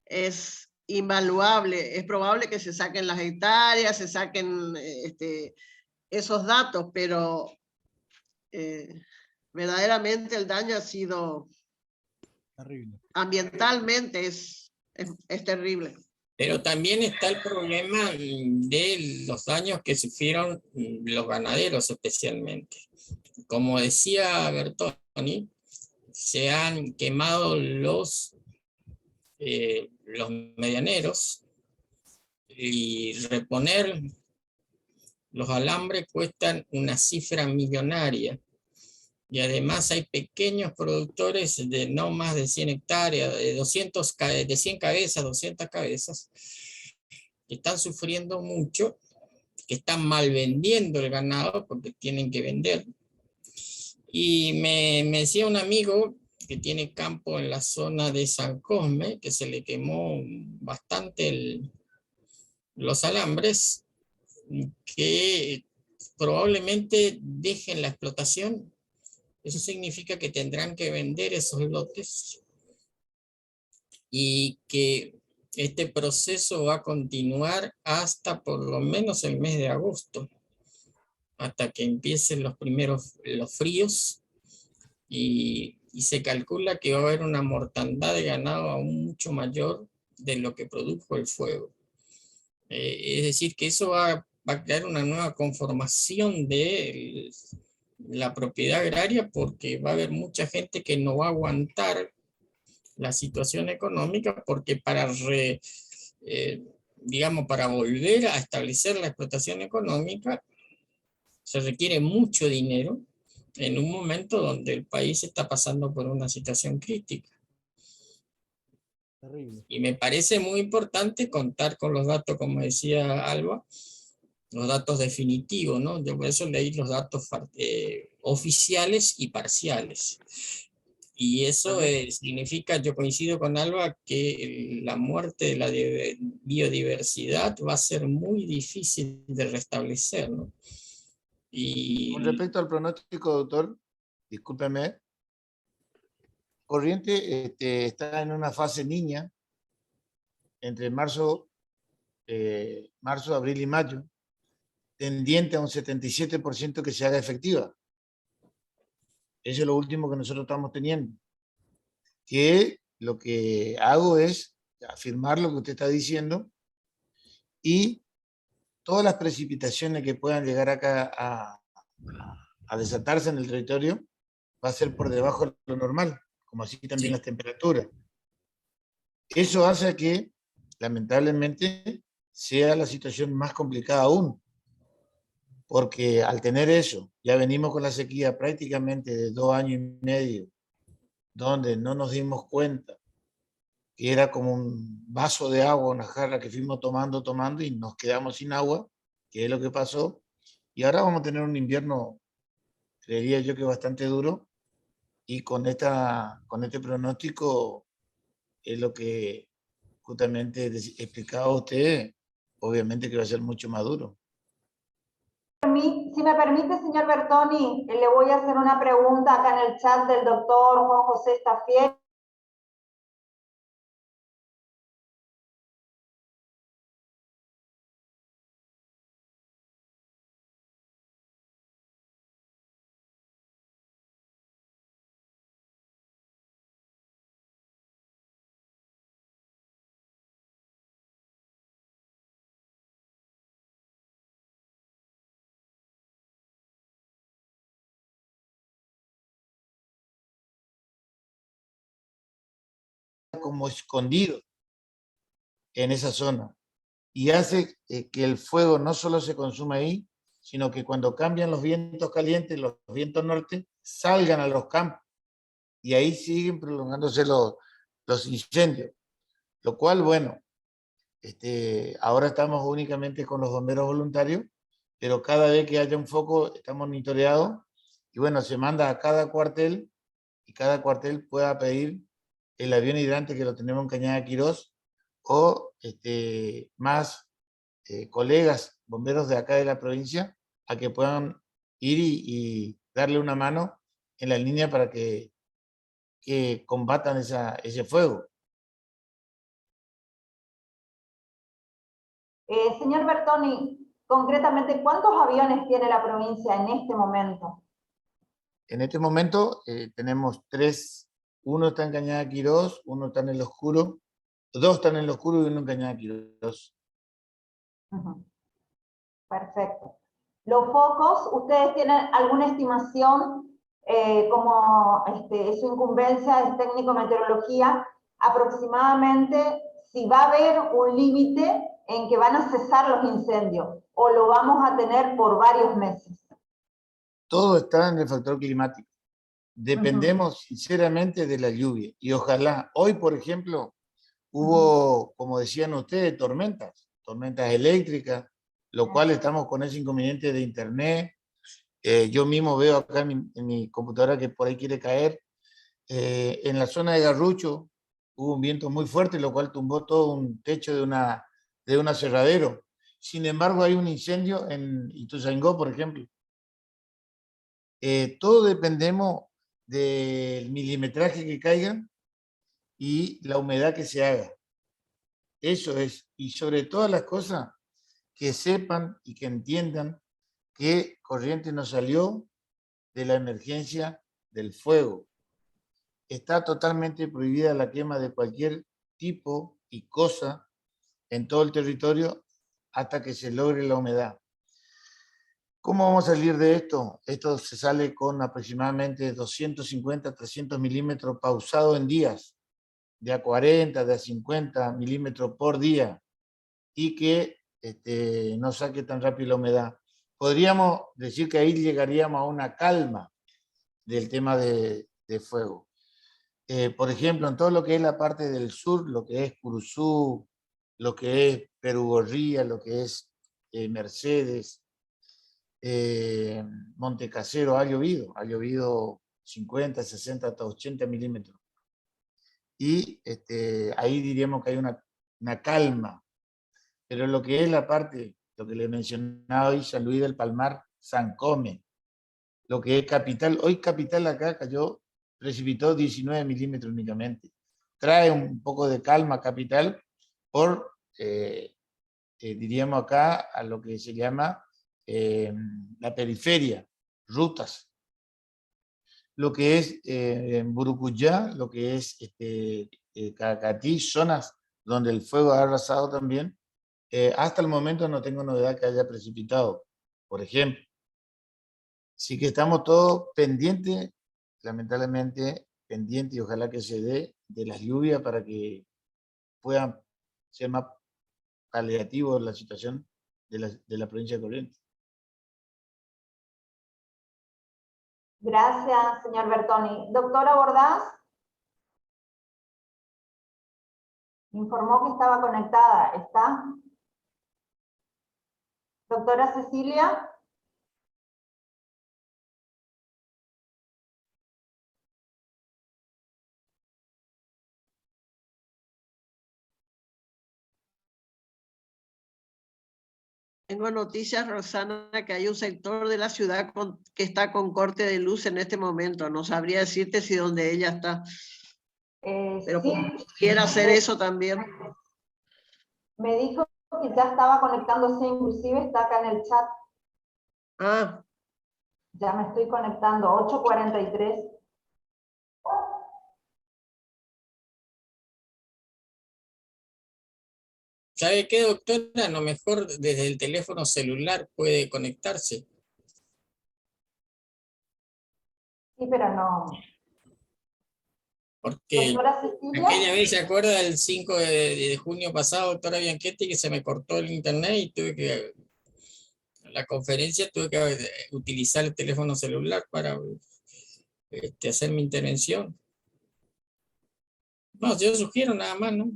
S8: es invaluable. Es probable que se saquen las hectáreas, se saquen esos datos, pero verdaderamente el daño ha sido
S6: terrible.
S8: Ambientalmente es terrible.
S7: Pero también está el problema de los daños que sufrieron los ganaderos especialmente. Como decía Bertoni, se han quemado los medianeros y reponer los alambres cuestan una cifra millonaria. Y además hay pequeños productores de no más de 100 hectáreas, de 100 cabezas, 200 cabezas, que están sufriendo mucho, que están mal vendiendo el ganado porque tienen que vender. Y me decía un amigo que tiene campo en la zona de San Cosme, que se le quemó bastante los alambres, que probablemente dejen la explotación. Eso significa que tendrán que vender esos lotes y que este proceso va a continuar hasta por lo menos el mes de agosto, hasta que empiecen los fríos y se calcula que va a haber una mortandad de ganado aún mucho mayor de lo que produjo el fuego. Es decir, que eso va a crear una nueva conformación de la propiedad agraria, porque va a haber mucha gente que no va a aguantar la situación económica, porque para volver a establecer la explotación económica se requiere mucho dinero en un momento donde el país está pasando por una situación crítica.
S6: Terrible.
S7: Y me parece muy importante contar con los datos, como decía Alba, los datos definitivos, ¿no? Yo por eso leí los datos oficiales y parciales. Y eso significa, yo coincido con Alba, que la muerte de la biodiversidad va a ser muy difícil de restablecer, ¿no? Y
S3: con respecto al pronóstico, doctor, discúlpeme, Corrientes está en una fase niña entre marzo, abril y mayo, tendiente a un 77% que se haga efectiva. Eso es lo último que nosotros estamos teniendo. Que lo que hago es afirmar lo que usted está diciendo y todas las precipitaciones que puedan llegar acá a desatarse en el territorio va a ser por debajo de lo normal, como así también las temperaturas. Eso hace que, lamentablemente, sea la situación más complicada aún, porque al tener eso, ya venimos con la sequía prácticamente de 2 años y medio donde no nos dimos cuenta que era como un vaso de agua, una jarra que fuimos tomando y nos quedamos sin agua, que es lo que pasó. Y ahora vamos a tener un invierno, creería yo que bastante duro, y con este pronóstico es lo que justamente explicaba usted, obviamente que va a ser mucho más duro.
S1: Si me permite, señor Bertoni, le voy a hacer una pregunta acá en el chat del doctor Juan José Estafiel.
S3: Como escondido en esa zona y hace que el fuego no solo se consuma ahí, sino que cuando cambian los vientos calientes, los vientos norte, salgan a los campos y ahí siguen prolongándose los incendios, lo cual, bueno, ahora estamos únicamente con los bomberos voluntarios, pero cada vez que haya un foco estamos monitoreados y bueno, se manda a cada cuartel y cada cuartel pueda pedir el avión hidrante que lo tenemos en Cañada Quirós o más colegas bomberos de acá de la provincia a que puedan ir y darle una mano en la línea para que combatan ese fuego.
S1: Señor Bertoni, concretamente, ¿cuántos aviones tiene la provincia en este momento?
S3: En este momento tenemos 3, uno está en Cañada Quirós, uno está en el oscuro, 2 están en el oscuro y uno en Cañada Quirós.
S1: Perfecto. Los focos, ¿ustedes tienen alguna estimación, como su incumbencia es técnico-meteorología, aproximadamente si va a haber un límite en que van a cesar los incendios o lo vamos a tener por varios meses?
S3: Todo está en el factor climático. Dependemos sinceramente de la lluvia y ojalá, hoy por ejemplo, hubo, como decían ustedes, tormentas eléctricas, lo cual estamos con ese inconveniente de internet. Yo mismo veo acá en mi computadora que por ahí quiere caer. En la zona de Garrucho hubo un viento muy fuerte, lo cual tumbó todo un techo de un aserradero. Sin embargo, hay un incendio en Ituzaingó, por ejemplo. Todo dependemos del milimetraje que caiga y la humedad que se haga. Eso es. Y sobre todas las cosas, que sepan y que entiendan que Corrientes nos salió de la emergencia del fuego. Está totalmente prohibida la quema de cualquier tipo y cosa en todo el territorio hasta que se logre la humedad. ¿Cómo vamos a salir de esto? Esto se sale con aproximadamente 250, 300 milímetros pausado en días, de a 40, de a 50 milímetros por día, y que no saque tan rápido la humedad. Podríamos decir que ahí llegaríamos a una calma del tema de fuego. Por ejemplo, en todo lo que es la parte del sur, lo que es Curuzú, lo que es Perugorría, lo que es Mercedes, Montecasero, ha llovido 50, 60, hasta 80 milímetros. Y ahí diríamos que hay una calma. Pero lo que es la parte, lo que le mencionaba hoy, San Luis del Palmar, San Come, lo que es Capital, hoy Capital acá precipitó 19 milímetros únicamente. Trae un poco de calma Capital por, diríamos acá, a lo que se llama la periferia, rutas. Lo que es Burucuyá, lo que es Cacatí, zonas donde el fuego ha arrasado también. Hasta el momento no tengo novedad que haya precipitado, por ejemplo. Así que estamos todos pendientes, lamentablemente pendientes, y ojalá que se dé de las lluvias para que puedan ser más paliativos la situación de la provincia de Corrientes.
S1: Gracias, señor Bertoni. Doctora Bordas. Informó que estaba conectada. ¿Está? Doctora Cecilia.
S8: Tengo noticias, Rosana, que hay un sector de la ciudad que está con corte de luz en este momento. No sabría decirte si donde ella está. Pero
S1: Sí,
S8: quiero hacer eso también.
S1: me dijo que ya estaba conectándose, inclusive está acá en el chat.
S8: Ah,
S1: Ya me estoy conectando, 8:43.
S7: ¿Sabe qué, doctora? A lo mejor desde el teléfono celular puede conectarse.
S1: Sí, pero no.
S7: Porque
S1: Doctora Cecilia.
S7: aquella vez, ¿se acuerda del 5 de junio pasado, doctora Bianchetti, que se me cortó el internet y tuve que, la conferencia, tuve que utilizar el teléfono celular para hacer mi intervención? No, yo sugiero nada más, ¿no?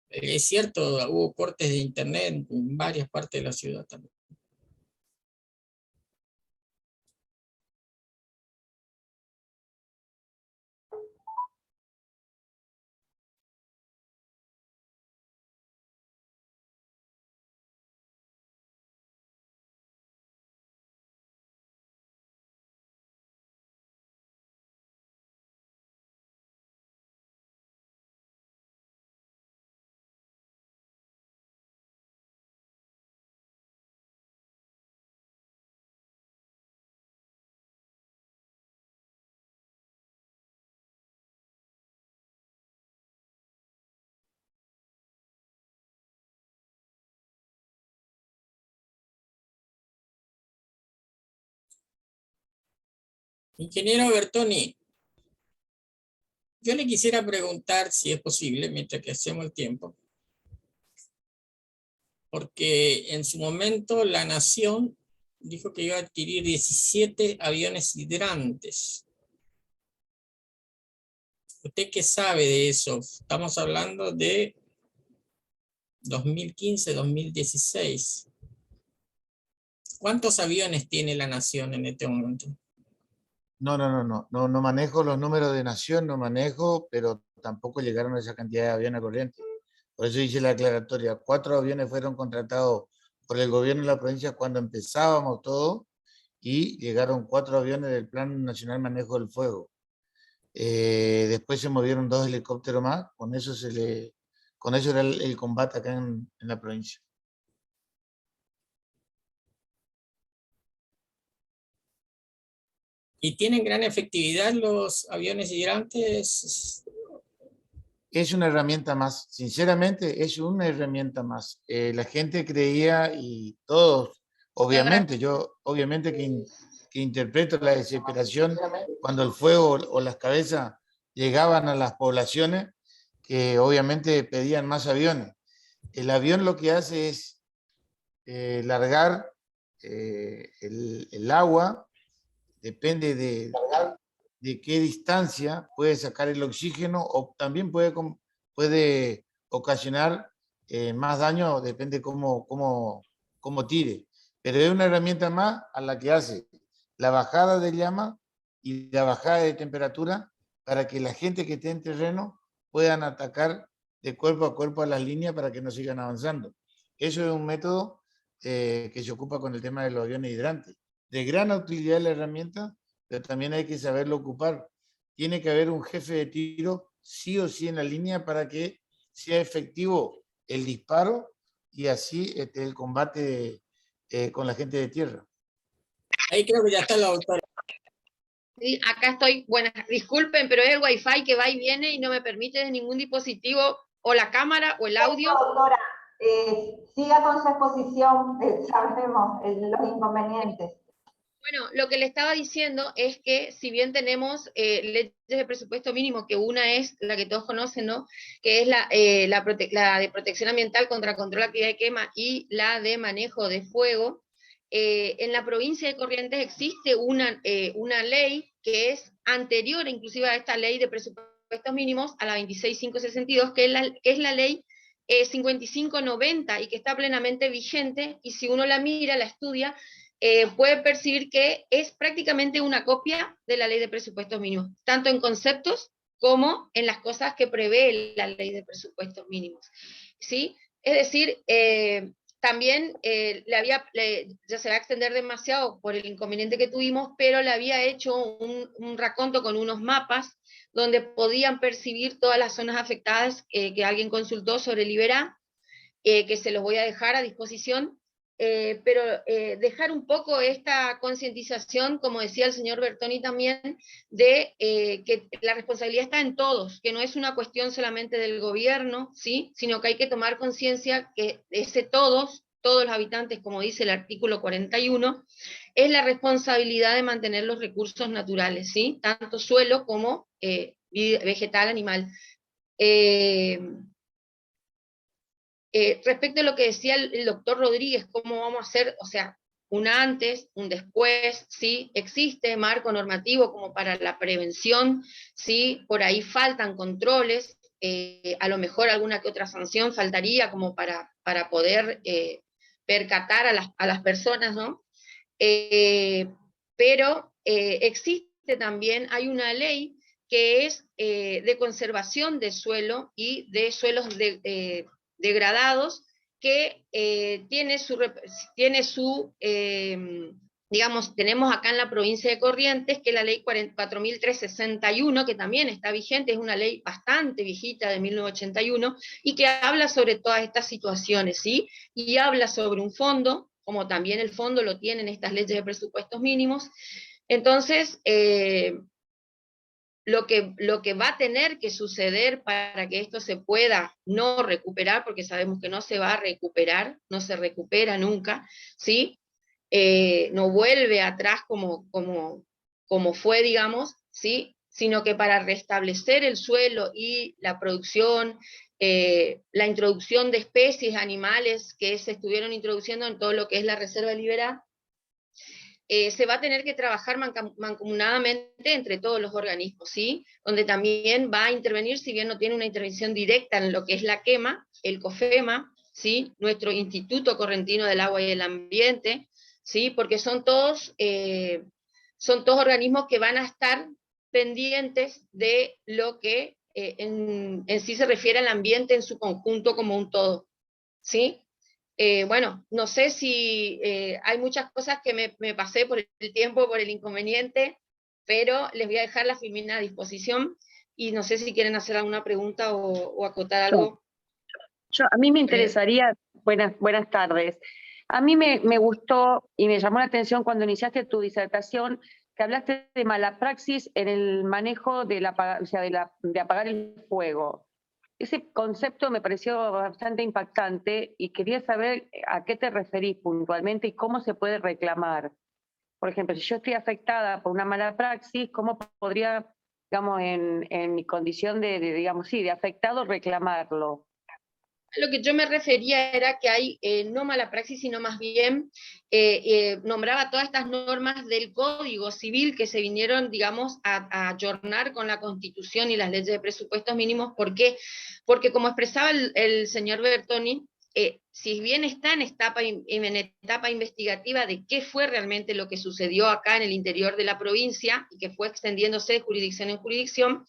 S7: Es cierto, hubo cortes de internet en varias partes de la ciudad también. Ingeniero Bertoni, yo le quisiera preguntar si es posible, mientras que hacemos el tiempo, porque en su momento la Nación dijo que iba a adquirir 17 aviones hidrantes. ¿Usted qué sabe de eso? Estamos hablando de 2015, 2016. ¿Cuántos aviones tiene la Nación en este momento?
S3: No manejo los números de Nación, no manejo, pero tampoco llegaron a esa cantidad de aviones corrientes. Por eso hice la aclaratoria. 4 aviones fueron contratados por el gobierno de la provincia cuando empezábamos todo, y llegaron 4 aviones del Plan Nacional Manejo del Fuego. Después se movieron 2 helicópteros más, con eso era el combate acá en la provincia.
S7: ¿Y tienen gran efectividad los aviones hidrantes?
S3: Es una herramienta más, sinceramente es una herramienta más. La gente creía, y todos, obviamente, yo obviamente que interpreto la desesperación cuando el fuego o las cabezas llegaban a las poblaciones, que obviamente pedían más aviones. El avión lo que hace es largar el agua, depende de qué distancia puede sacar el oxígeno, o también puede ocasionar más daño, depende cómo tire. Pero es una herramienta más a la que hace la bajada de llama y la bajada de temperatura, para que la gente que esté en terreno puedan atacar de cuerpo a cuerpo a las líneas para que no sigan avanzando. Eso es un método que se ocupa con el tema de los aviones hidrantes. De gran utilidad la herramienta, pero también hay que saberlo ocupar. Tiene que haber un jefe de tiro sí o sí en la línea para que sea efectivo el disparo y así el combate con la gente de tierra.
S7: Ahí creo que ya está la doctora.
S5: Sí, acá estoy. Bueno, disculpen, pero es el Wi-Fi que va y viene y no me permite de ningún dispositivo o la cámara o el audio.
S1: Doctora, siga con su exposición, sabemos los inconvenientes.
S5: Bueno, lo que le estaba diciendo es que si bien tenemos leyes de presupuesto mínimo, que una es la que todos conocen, ¿no? Que es la de protección ambiental contra control de actividad de quema y la de manejo de fuego, en la provincia de Corrientes existe una ley que es anterior inclusive a esta ley de presupuesto presupuestos mínimos, a la 26562, que es la ley 5590 y que está plenamente vigente, y si uno la mira, la estudia, puede percibir que es prácticamente una copia de la ley de presupuestos mínimos, tanto en conceptos como en las cosas que prevé la ley de presupuestos mínimos, ¿sí? Es decir, también ya se va a extender demasiado por el inconveniente que tuvimos, pero le había hecho un raconto con unos mapas donde podían percibir todas las zonas afectadas que alguien consultó sobre el Iberá, que se los voy a dejar a disposición, pero dejar un poco esta concientización, como decía el señor Bertoni también, de que la responsabilidad está en todos, que no es una cuestión solamente del gobierno, ¿sí? Sino que hay que tomar conciencia que todos los habitantes, como dice el artículo 41, es la responsabilidad de mantener los recursos naturales, ¿sí? Tanto suelo como vegetal, animal. Respecto a lo que decía el doctor Rodríguez, cómo vamos a hacer, o sea, un antes, un después, ¿sí? Existe marco normativo como para la prevención, ¿sí? Por ahí faltan controles, a lo mejor alguna que otra sanción faltaría como para poder percatar a las personas, ¿no? Pero existe también, hay una ley que es de conservación de suelo y de suelos degradados, que tiene su digamos, tenemos acá en la provincia de Corrientes, que es la ley 4.361, que también está vigente, es una ley bastante viejita de 1981, y que habla sobre todas estas situaciones, ¿sí? Y habla sobre un fondo, como también el fondo lo tienen estas leyes de presupuestos mínimos. Entonces, lo que va a tener que suceder para que esto se pueda no recuperar, porque sabemos que no se va a recuperar, no se recupera nunca, ¿sí? No vuelve atrás como fue, digamos, ¿sí? Sino que para restablecer el suelo y la producción, la introducción de especies animales que se estuvieron introduciendo en todo lo que es la Reserva Liberá, se va a tener que trabajar mancomunadamente entre todos los organismos, ¿sí? Donde también va a intervenir, si bien no tiene una intervención directa en lo que es la quema, el COFEMA, ¿sí? Nuestro Instituto Correntino del Agua y el Ambiente, ¿sí? Porque son todos organismos que van a estar pendientes de lo que en sí se refiere al ambiente en su conjunto como un todo, ¿sí? Bueno, no sé si hay muchas cosas que me pasé por el tiempo, por el inconveniente, pero les voy a dejar la filmina a disposición y no sé si quieren hacer alguna pregunta o acotar algo.
S9: A mí me interesaría, buenas tardes, a mí me gustó y me llamó la atención cuando iniciaste tu disertación que hablaste de mala praxis en el manejo de apagar el fuego. Ese concepto me pareció bastante impactante y quería saber a qué te referís puntualmente y cómo se puede reclamar. Por ejemplo, si yo estoy afectada por una mala praxis, ¿cómo podría, digamos, en mi condición de afectado, reclamarlo?
S5: Lo que yo me refería era que hay no mala praxis, sino más bien nombraba todas estas normas del Código Civil que se vinieron, digamos, a ayornar con la Constitución y las leyes de presupuestos mínimos. ¿Por qué? Porque como expresaba el señor Bertoni, si bien está en etapa investigativa de qué fue realmente lo que sucedió acá en el interior de la provincia y que fue extendiéndose de jurisdicción en jurisdicción,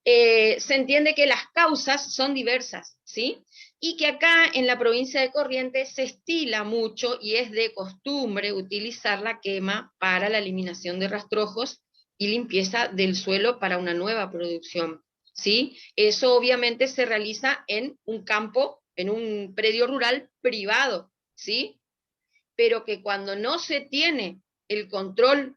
S5: se entiende que las causas son diversas, ¿sí? Y que acá en la provincia de Corrientes se estila mucho y es de costumbre utilizar la quema para la eliminación de rastrojos y limpieza del suelo para una nueva producción, ¿sí? Eso obviamente se realiza en un campo, en un predio rural privado, ¿sí? Pero que cuando no se tiene el control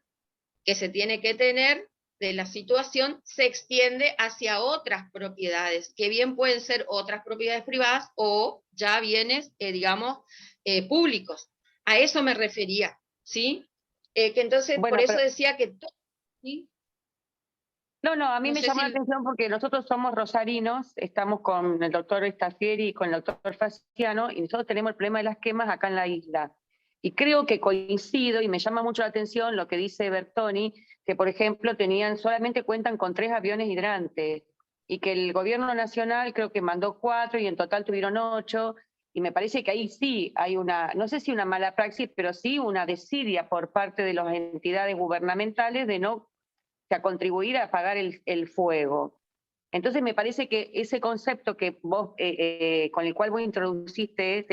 S5: que se tiene que tener de la situación, se extiende hacia otras propiedades, que bien pueden ser otras propiedades privadas o ya bienes, digamos, públicos. A eso me refería, ¿sí? Que entonces, bueno, por eso decía que... ¿sí?
S9: No, a mí me llamó la atención porque nosotros somos rosarinos, estamos con el doctor Estafieri y con el doctor Faciano, y nosotros tenemos el problema de las quemas acá en la isla. Y creo que coincido, y me llama mucho la atención lo que dice Bertoni, que por ejemplo solamente cuentan con 3 aviones hidrantes. y que el gobierno nacional creo que mandó 4 y en total tuvieron 8, y me parece que ahí sí hay una, no sé si una mala praxis, pero sí una desidia por parte de las entidades gubernamentales de no, o sea, contribuir a apagar el fuego. Entonces me parece que ese concepto que vos, con el cual vos te introduciste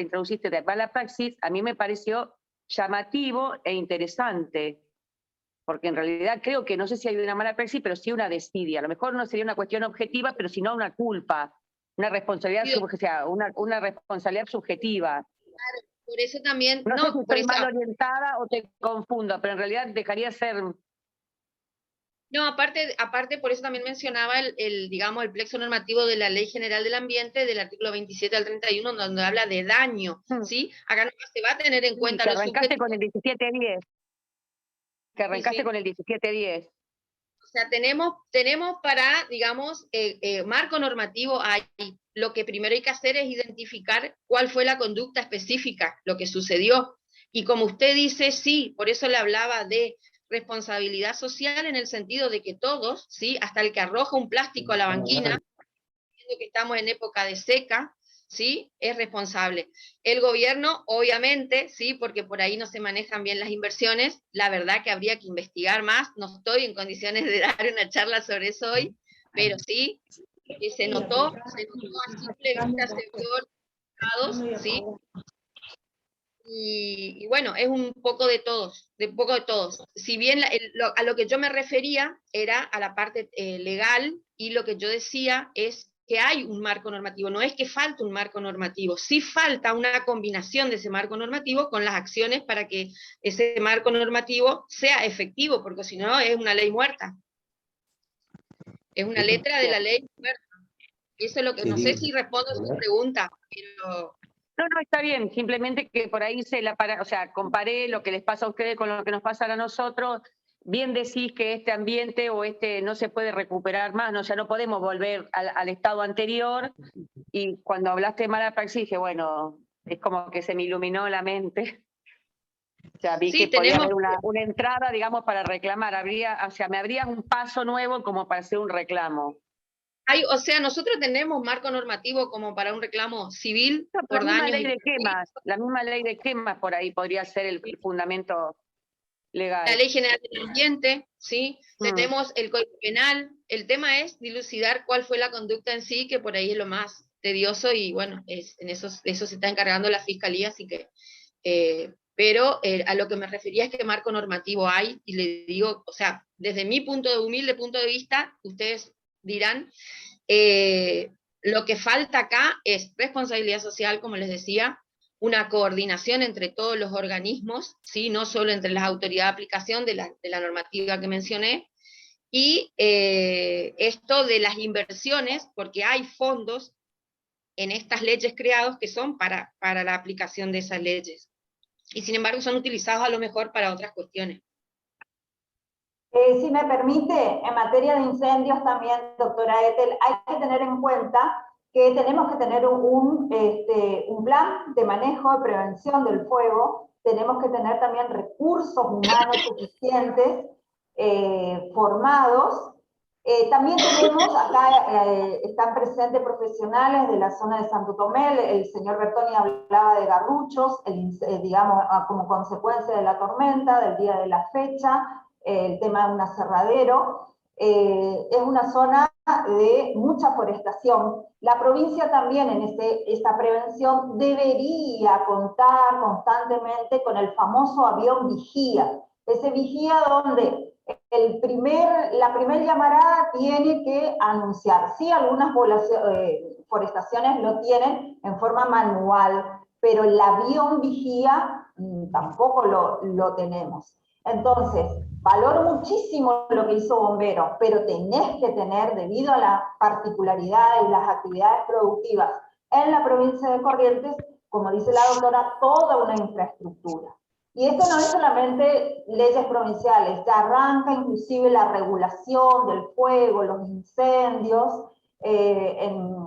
S9: de mala praxis, a mí me pareció llamativo e interesante, porque en realidad creo que no sé si hay una mala praxis, pero sí una desidia. A lo mejor no sería una cuestión objetiva, pero sino una culpa, una responsabilidad, una responsabilidad subjetiva.
S5: Por eso también,
S9: No sé si
S5: por
S9: estoy
S5: eso,
S9: mal orientada o te confundo, pero en realidad dejaría ser...
S5: no, aparte, por eso también mencionaba digamos, el plexo normativo de la Ley General del Ambiente, del artículo 27 al 31, donde habla de daño, ¿sí? Acá no se va a tener en cuenta
S9: que
S5: los
S9: arrancaste
S5: subjetivos.
S9: con el 1710. Que arrancaste
S5: Sí.
S9: con el 1710.
S5: O sea, tenemos para, digamos, marco normativo ahí. Lo que primero hay que hacer es identificar cuál fue la conducta específica, lo que sucedió. Y como usted dice, sí, por eso le hablaba de responsabilidad social en el sentido de que todos, ¿sí? Hasta el que arroja un plástico a la banquina, viendo que estamos en época de seca, ¿sí? Es responsable. El gobierno, obviamente, ¿sí? Porque por ahí no se manejan bien las inversiones, la verdad que habría que investigar más, no estoy en condiciones de dar una charla sobre eso hoy, pero sí, se notó a simple vista, se vio resultados, ¿sí? Y bueno, es un poco de todos, Si bien a lo que yo me refería era a la parte legal, y lo que yo decía es que hay un marco normativo, no es que falte un marco normativo, sí falta una combinación de ese marco normativo con las acciones para que ese marco normativo sea efectivo, porque si no es una ley muerta. Es una letra de la ley muerta. Eso es lo que, no sé si respondo a su pregunta, pero...
S9: No, está bien, simplemente que por ahí o sea, comparé lo que les pasa a ustedes con lo que nos pasa a nosotros. Bien decís que este ambiente o no se puede recuperar más, ¿no? O sea, no podemos volver al estado anterior, y cuando hablaste de mala praxis dije, bueno, es como que se me iluminó la mente. O sea, vi que podía haber una entrada, digamos, para reclamar. O sea, me habría un paso nuevo como para hacer un reclamo.
S5: O sea, nosotros tenemos marco normativo como para un reclamo civil por daños.
S9: La misma ley de quemas por ahí podría ser el fundamento legal.
S5: La Ley General del Ambiente, ¿sí? Tenemos el Código Penal. El tema es dilucidar cuál fue la conducta en sí, que por ahí es lo más tedioso, y bueno, en eso se está encargando la Fiscalía, así que... pero a lo que me refería es que marco normativo hay, y le digo, o sea, desde mi humilde punto de vista, ustedes dirán, lo que falta acá es responsabilidad social, como les decía, una coordinación entre todos los organismos, ¿sí? No solo entre las autoridades de aplicación de la normativa que mencioné, y esto de las inversiones, porque hay fondos en estas leyes creados que son para la aplicación de esas leyes, y sin embargo son utilizados a lo mejor para otras cuestiones.
S1: Si me permite, en materia de incendios también, doctora Ethel, hay que tener en cuenta que tenemos que tener un plan de manejo de prevención del fuego, tenemos que tener también recursos humanos suficientes, formados. También tenemos, acá están presentes profesionales de la zona de Santo Tomé, el señor Bertoni hablaba de garruchos, digamos, como consecuencia de la tormenta, del día de la fecha, el tema de un aserradero. Es una zona de mucha forestación. La provincia también en esta prevención debería contar constantemente con el famoso avión vigía. Ese vigía donde la primer llamarada tiene que anunciar. Sí, algunas forestaciones lo tienen en forma manual, pero el avión vigía tampoco lo tenemos. Entonces, valoro muchísimo lo que hizo Bomberos, pero tenés que tener, debido a las particularidades y las actividades productivas en la provincia de Corrientes, como dice la doctora, toda una infraestructura. Y esto no es solamente leyes provinciales, ya arranca inclusive la regulación del fuego, los incendios, en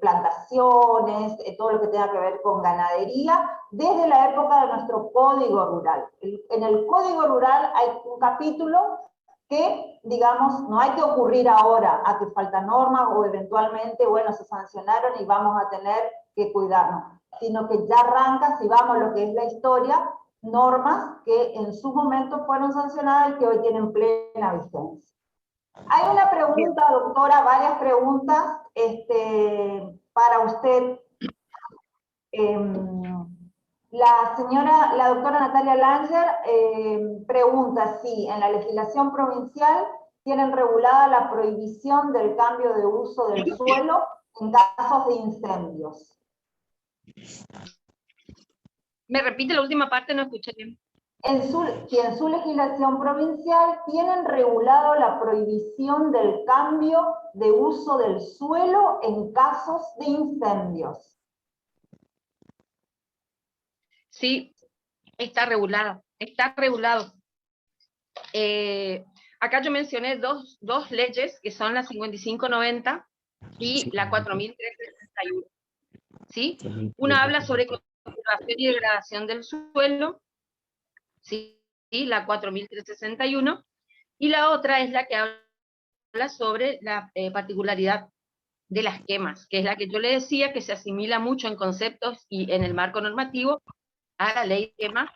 S1: plantaciones, todo lo que tenga que ver con ganadería, desde la época de nuestro Código Rural. En el Código Rural hay un capítulo que, digamos, no hay que ocurrir ahora a que faltan normas o eventualmente, bueno, se sancionaron y vamos a tener que cuidarnos, sino que ya arranca, si vamos a lo que es la historia, normas que en su momento fueron sancionadas y que hoy tienen plena vigencia. Hay una pregunta, doctora, varias preguntas para usted. La doctora Natalia Langer pregunta si en la legislación provincial tienen regulada la prohibición del cambio de uso del suelo en casos de incendios.
S5: ¿Me repite la última parte? No escuché bien.
S1: Si en su legislación provincial tienen regulado la prohibición del cambio de uso del suelo en casos de incendios.
S5: Sí, está regulado, está regulado. Acá yo mencioné dos leyes, que son la 5590 y la 4361. ¿Sí? Una habla sobre conservación y degradación del suelo, ¿sí? La 4361, y la otra es la que habla sobre la particularidad de las quemas, que es la que yo le decía que se asimila mucho en conceptos y en el marco normativo a la ley de quemas.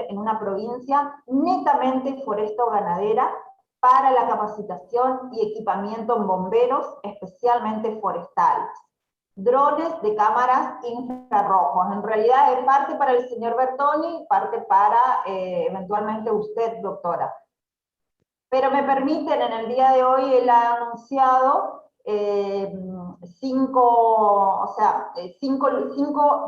S1: En una provincia netamente foresto-ganadera para la capacitación y equipamiento en bomberos, especialmente forestales. Drones de cámaras infrarrojos. En realidad es parte para el señor Bertoni, parte para eventualmente usted, doctora. Pero me permiten, en el día de hoy él ha anunciado cinco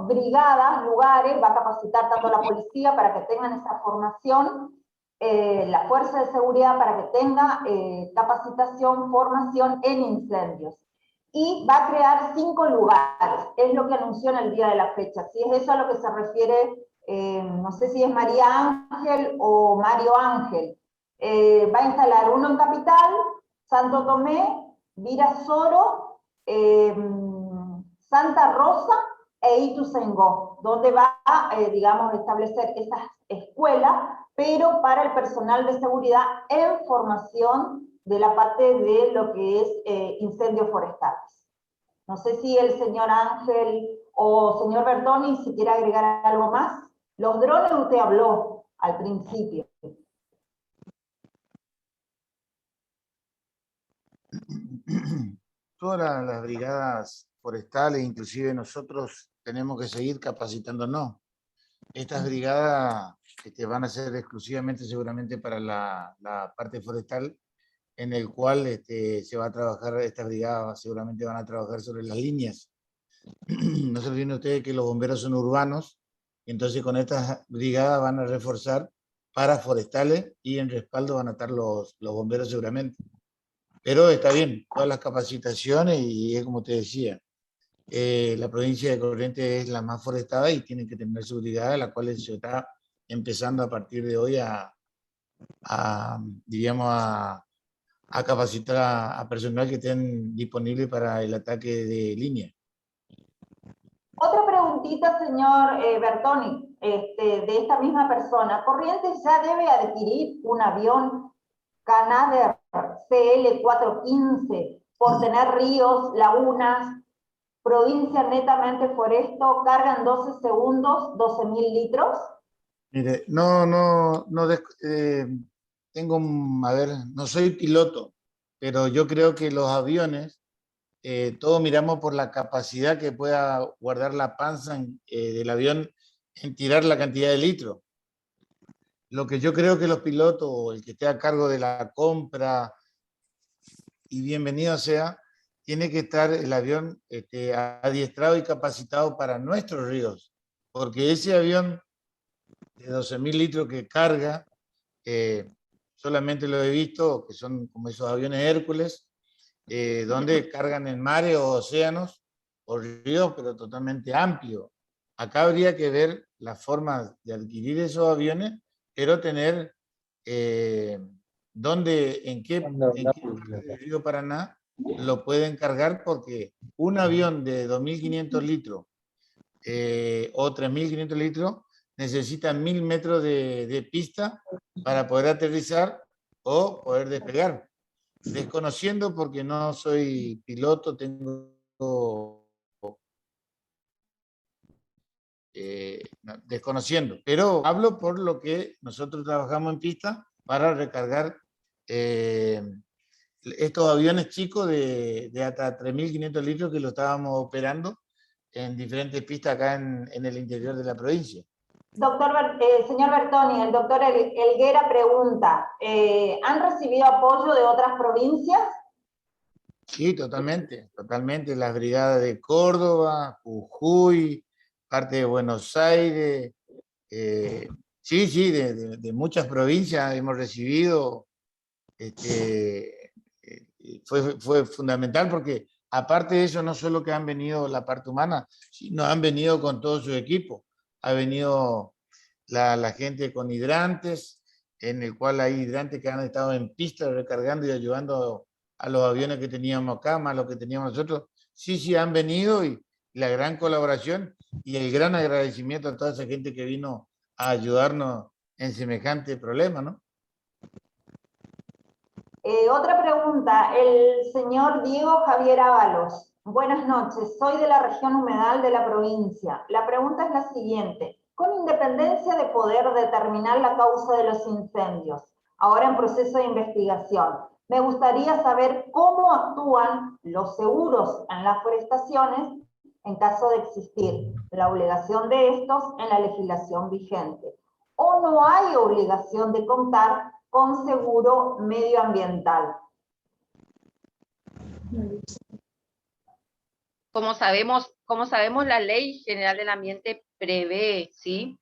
S1: brigadas, lugares, va a capacitar tanto a la policía para que tengan esa formación, la fuerza de seguridad para que tenga capacitación, formación en incendios. Y va a crear 5 lugares, es lo que anunció en el día de la fecha. Si es eso a lo que se refiere, no sé si es María Ángel o Mario Ángel. Va a instalar uno en Capital, Santo Tomé, Virasoro, Santa Rosa e Ituzaingó, donde va a, digamos, establecer esas escuelas, pero para el personal de seguridad en formación de la parte de lo que es incendios forestales. No sé si el señor Ángel o señor Bertoni, si quiere agregar algo más. Los drones usted habló al principio.
S3: Todas las brigadas forestales, inclusive nosotros, tenemos que seguir capacitándonos. Estas brigadas van a ser exclusivamente seguramente para la parte forestal, en el cual se va a trabajar, estas brigadas seguramente van a trabajar sobre las líneas. No se olviden ustedes que los bomberos son urbanos, entonces con estas brigadas van a reforzar para forestales y en respaldo van a estar los bomberos seguramente. Pero está bien, todas las capacitaciones y es como te decía, la provincia de Corrientes es la más forestada y tiene que tener su brigada, la cual se está empezando a partir de hoy a capacitar a personal que estén disponibles para el ataque de línea.
S1: Otra preguntita, señor Bertoni, de esta misma persona. ¿Corrientes ya debe adquirir un avión Canadair CL415 por tener ríos, lagunas, provincia netamente foresto, carga en 12 segundos, 12.000 litros?
S3: Mire, no soy piloto, pero yo creo que los aviones, todos miramos por la capacidad que pueda guardar la panza del avión en tirar la cantidad de litros. Lo que yo creo que los pilotos, o el que esté a cargo de la compra, y bienvenido sea, tiene que estar el avión adiestrado y capacitado para nuestros ríos, porque ese avión de 12.000 litros que carga, solamente lo he visto, que son como esos aviones Hércules, donde cargan en mares o océanos o ríos, pero totalmente amplio. Acá habría que ver la forma de adquirir esos aviones pero tener en qué parte del río Paraná lo pueden cargar, porque un avión de 2.500 litros o 3.500 litros necesita 1.000 metros de pista para poder aterrizar o poder despegar. Desconociendo, porque no soy piloto, desconociendo, pero hablo por lo que nosotros trabajamos en pista para recargar estos aviones chicos de hasta 3.500 litros que lo estábamos operando en diferentes pistas acá en el interior de la provincia.
S1: Señor Bertoni, el doctor Helguera pregunta, ¿han recibido apoyo de otras provincias?
S3: Sí, totalmente, totalmente. Las brigadas de Córdoba, Jujuy, parte de Buenos Aires, sí, de muchas provincias hemos recibido. Fue fundamental, porque aparte de eso, no solo que han venido la parte humana, sino han venido con todo su equipo. Ha venido la gente con hidrantes, en el cual hay hidrantes que han estado en pista recargando y ayudando a los aviones que teníamos acá, más los que teníamos nosotros. Sí, han venido, y la gran colaboración y el gran agradecimiento a toda esa gente que vino a ayudarnos en semejante problema, ¿no?
S1: Otra pregunta, el señor Diego Javier Ábalos. Buenas noches, soy de la región humedal de la provincia. La pregunta es la siguiente. Con independencia de poder determinar la causa de los incendios, ahora en proceso de investigación, me gustaría saber cómo actúan los seguros en las forestaciones en caso de existir la obligación de estos en la legislación vigente. ¿O no hay obligación de contar con seguro medioambiental?
S5: Como sabemos, la Ley General del Ambiente prevé, ¿sí?,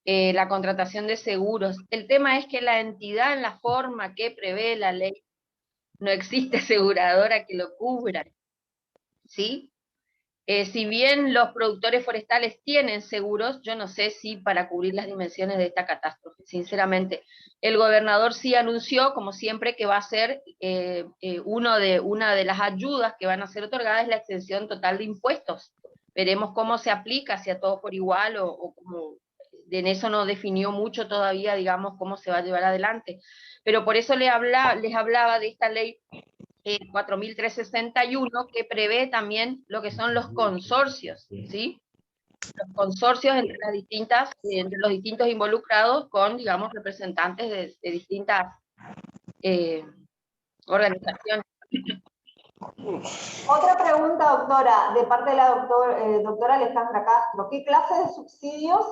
S5: la contratación de seguros. El tema es que la entidad, en la forma que prevé la ley, no existe aseguradora que lo cubra, ¿sí? Si bien los productores forestales tienen seguros, yo no sé si para cubrir las dimensiones de esta catástrofe, sinceramente. El gobernador sí anunció, como siempre, que va a ser una de las ayudas que van a ser otorgadas es la exención total de impuestos. Veremos cómo se aplica, si a todos por igual o como en eso no definió mucho todavía, digamos, cómo se va a llevar adelante. Pero por eso les hablaba de esta ley 4.361, que prevé también lo que son los consorcios, ¿sí? Los consorcios entre los distintos involucrados con, digamos, representantes de distintas organizaciones.
S1: Otra pregunta, doctora, de parte de la doctora Alejandra Castro. ¿Qué clase de subsidios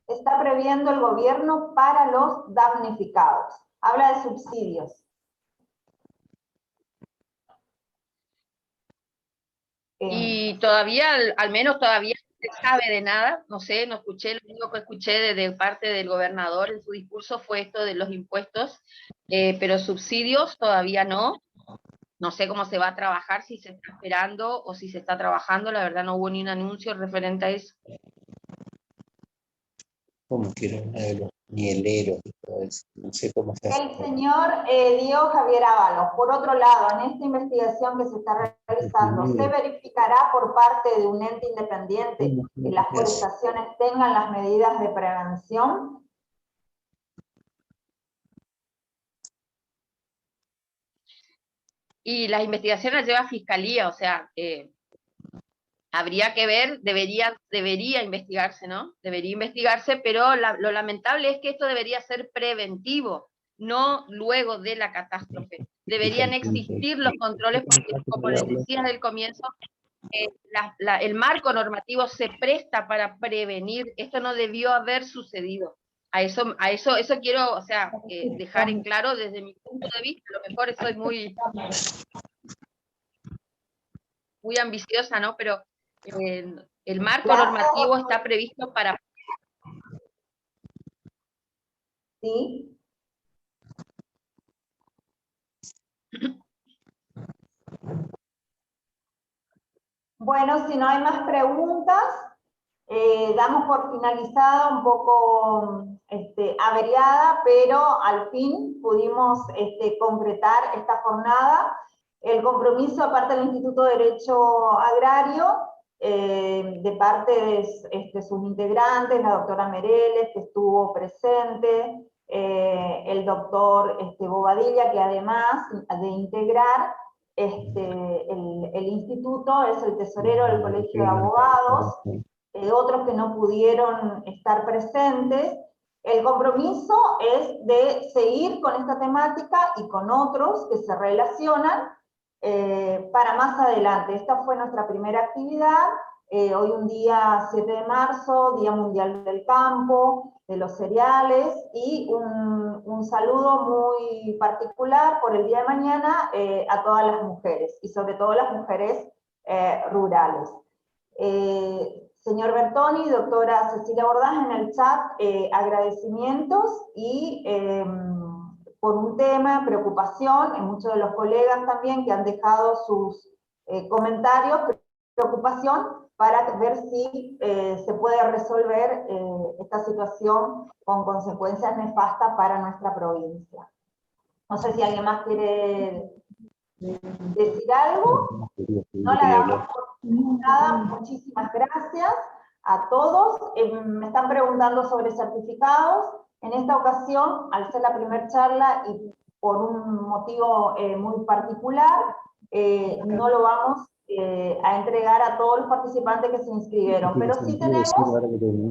S1: está previendo el gobierno para los damnificados? Habla de subsidios.
S5: Y todavía, al menos todavía no se sabe de nada, no sé, no escuché, lo único que escuché de parte del gobernador en su discurso fue esto de los impuestos, pero subsidios todavía no. No sé cómo se va a trabajar, si se está esperando o si se está trabajando, la verdad no hubo ni un anuncio referente a eso.
S10: Como que era uno de los mieleros y todo eso, no sé cómo se hace.
S1: El señor Diego Javier Ábalos, por otro lado, en esta investigación que se está realizando, ¿se verificará por parte de un ente independiente que las forestaciones tengan las medidas de prevención?
S5: Y las investigaciones las lleva Fiscalía, o sea, habría que ver, debería investigarse, ¿no? Debería investigarse, pero lo lamentable es que esto debería ser preventivo, no luego de la catástrofe. Deberían existir los controles, porque como les decía desde el comienzo, el marco normativo se presta para prevenir. Esto no debió haber sucedido. Eso quiero, o sea, dejar en claro desde mi punto de vista. A lo mejor soy muy ambiciosa, ¿no? Pero el marco normativo está previsto para...
S1: ¿Sí? Bueno, si no hay más preguntas, Damos por finalizada, un poco averiada, pero al fin pudimos concretar esta jornada. El compromiso, aparte del Instituto de Derecho Agrario, de parte de sus integrantes, la doctora Mereles, que estuvo presente, el doctor Bobadilla, que además de integrar el instituto, es el tesorero del Colegio de Abogados, otros que no pudieron estar presentes. El compromiso es de seguir con esta temática y con otros que se relacionan para más adelante. Esta fue nuestra primera actividad, hoy un día 7 de marzo, Día Mundial del Campo, de los cereales, y un saludo muy particular por el día de mañana a todas las mujeres, y sobre todo las mujeres rurales. Señor Bertoni, doctora Cecilia Bordas, en el chat, agradecimientos y por un tema, preocupación, en muchos de los colegas también que han dejado sus comentarios, preocupación para ver si se puede resolver esta situación con consecuencias nefastas para nuestra provincia. No sé si alguien más quiere decir algo. No la damos por nada. Muchísimas gracias a todos. Me están preguntando sobre certificados. En esta ocasión, al ser la primera charla y por un motivo muy particular, no lo vamos a entregar a todos los participantes que se inscribieron, pero sí tenemos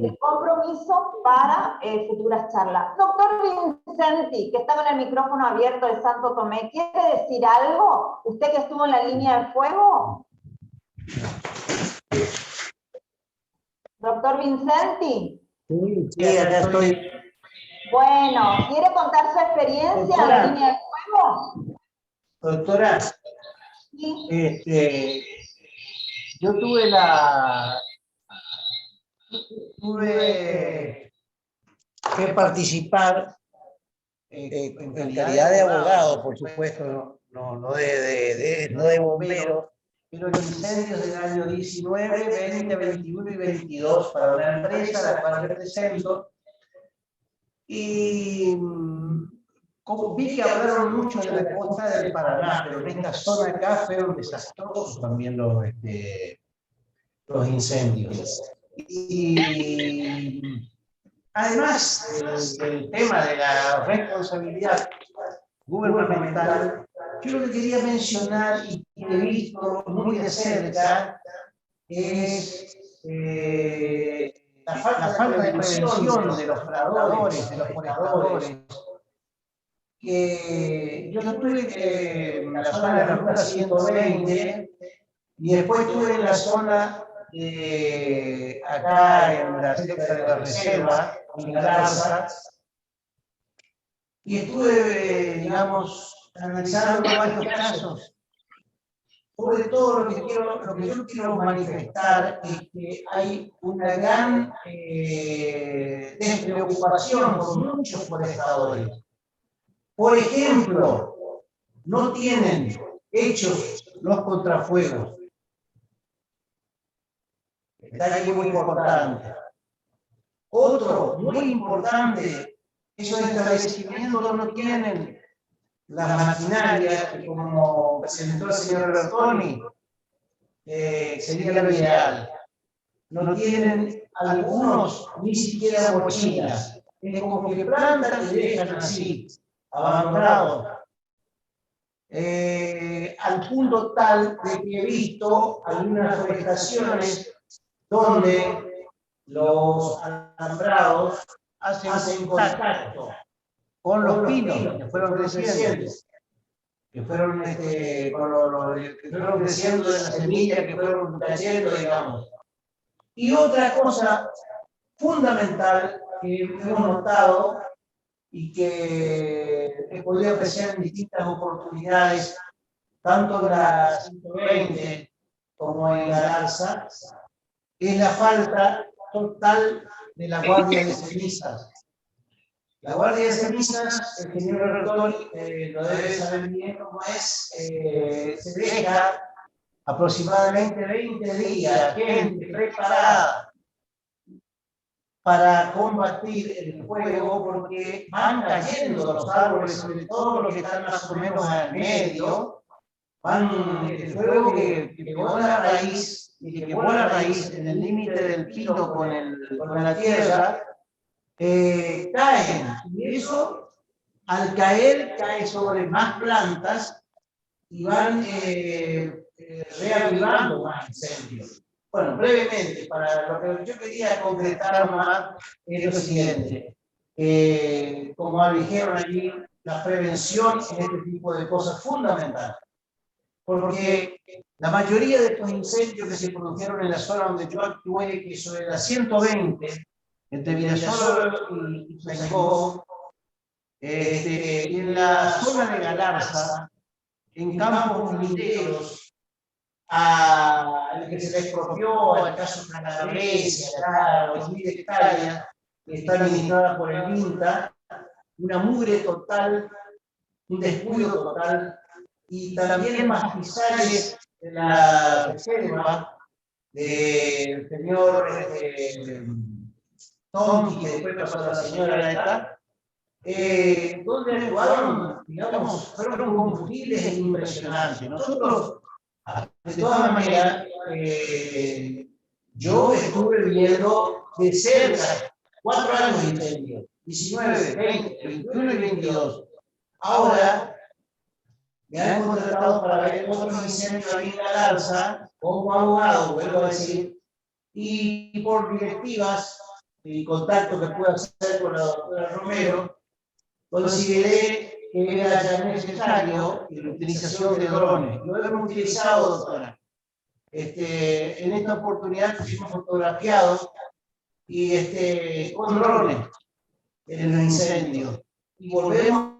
S1: el compromiso para futuras charlas. Doctor Vincenti, que está con el micrófono abierto de Santo Tomé, ¿quiere decir algo? ¿Usted que estuvo en la línea de fuego? Doctor Vincenti.
S10: Sí, acá estoy.
S1: Bueno, ¿quiere contar su experiencia en la línea de fuego?
S10: Doctora,
S1: Sí.
S10: yo tuve que participar en calidad de abogado, por supuesto, no de bombero, pero en incendios del año 19, 20, 21 y 22 para una empresa a la cual represento. Y como vi que hablaron mucho de la costa del Paraná, pero en esta zona acá fueron desastrosos también los incendios. Y además del tema de la responsabilidad gubernamental, yo lo que quería mencionar y que he visto muy de cerca es la falta de prevención de los labradores, de los forestadores, que yo estuve en la zona de la ruta 120 y después estuve en la zona acá en la cerca de la reserva, en Galarza, y estuve, digamos, analizando varios casos. Sobre todo lo que yo quiero manifestar es que hay una gran despreocupación con muchos forestadores. Por ejemplo, no tienen hechos los contrafuegos. Detalle muy importante. Otro muy importante, esos establecimientos no tienen las maquinarias que, como presentó el señor Bertoni, sería lo ideal. No tienen algunos ni siquiera mochilas. Es como que plantan y dejan así, abandonados. Al punto tal de que he visto algunas forestaciones donde los alambrados hacen contacto con los pinos que fueron creciendo, que fueron creciendo de las semillas que fueron creciendo, digamos. Y otra cosa fundamental que hemos notado y que he podido apreciar en distintas oportunidades, tanto en la 120 como en la Galarza, es la falta total de la guardia de cenizas. La guardia de cenizas, el señor Bertoni lo debe saber bien cómo es, se deja aproximadamente 20 días, gente preparada para combatir el fuego, porque van cayendo los árboles, sobre todo los que están más o menos al medio, el fuego que pegó la raíz, y que quemó la raíz en el límite del pino con la tierra, caen. Y eso, al caer, cae sobre más plantas y van reavivando más incendios. Bueno, brevemente, para lo que yo quería concretar más es lo siguiente. Como dijeron allí, la prevención en este tipo de cosas es fundamental. Porque la mayoría de estos incendios que se produjeron en la zona donde yo actué, que sobre la 120, entre Virasoro y Ituzaingó, y en la zona de Galarza, en campos mineros, al que se le expropió, al caso Calabrese, acá, 2.000 hectáreas, que está administrada por el INTA, una mugre total, un descuido total, y también pastizales de la reserva del señor Tonki, que después pasó a la señora esta, donde actuaron, digamos, fueron combustibles impresionantes. Nosotros, de todas maneras, yo estuve viendo de cerca 4 años de incendio, 19, 20, 21 y 22. Ahora me han contratado para ver otros incendios ahí en Galarza, como abogado, vuelvo a decir, y por directivas y contacto que pueda hacer con la doctora Romero, consideré que era ya necesario la utilización de drones. Lo hemos utilizado, doctora. En esta oportunidad fuimos fotografiados y con drones en los incendios. Y volvemos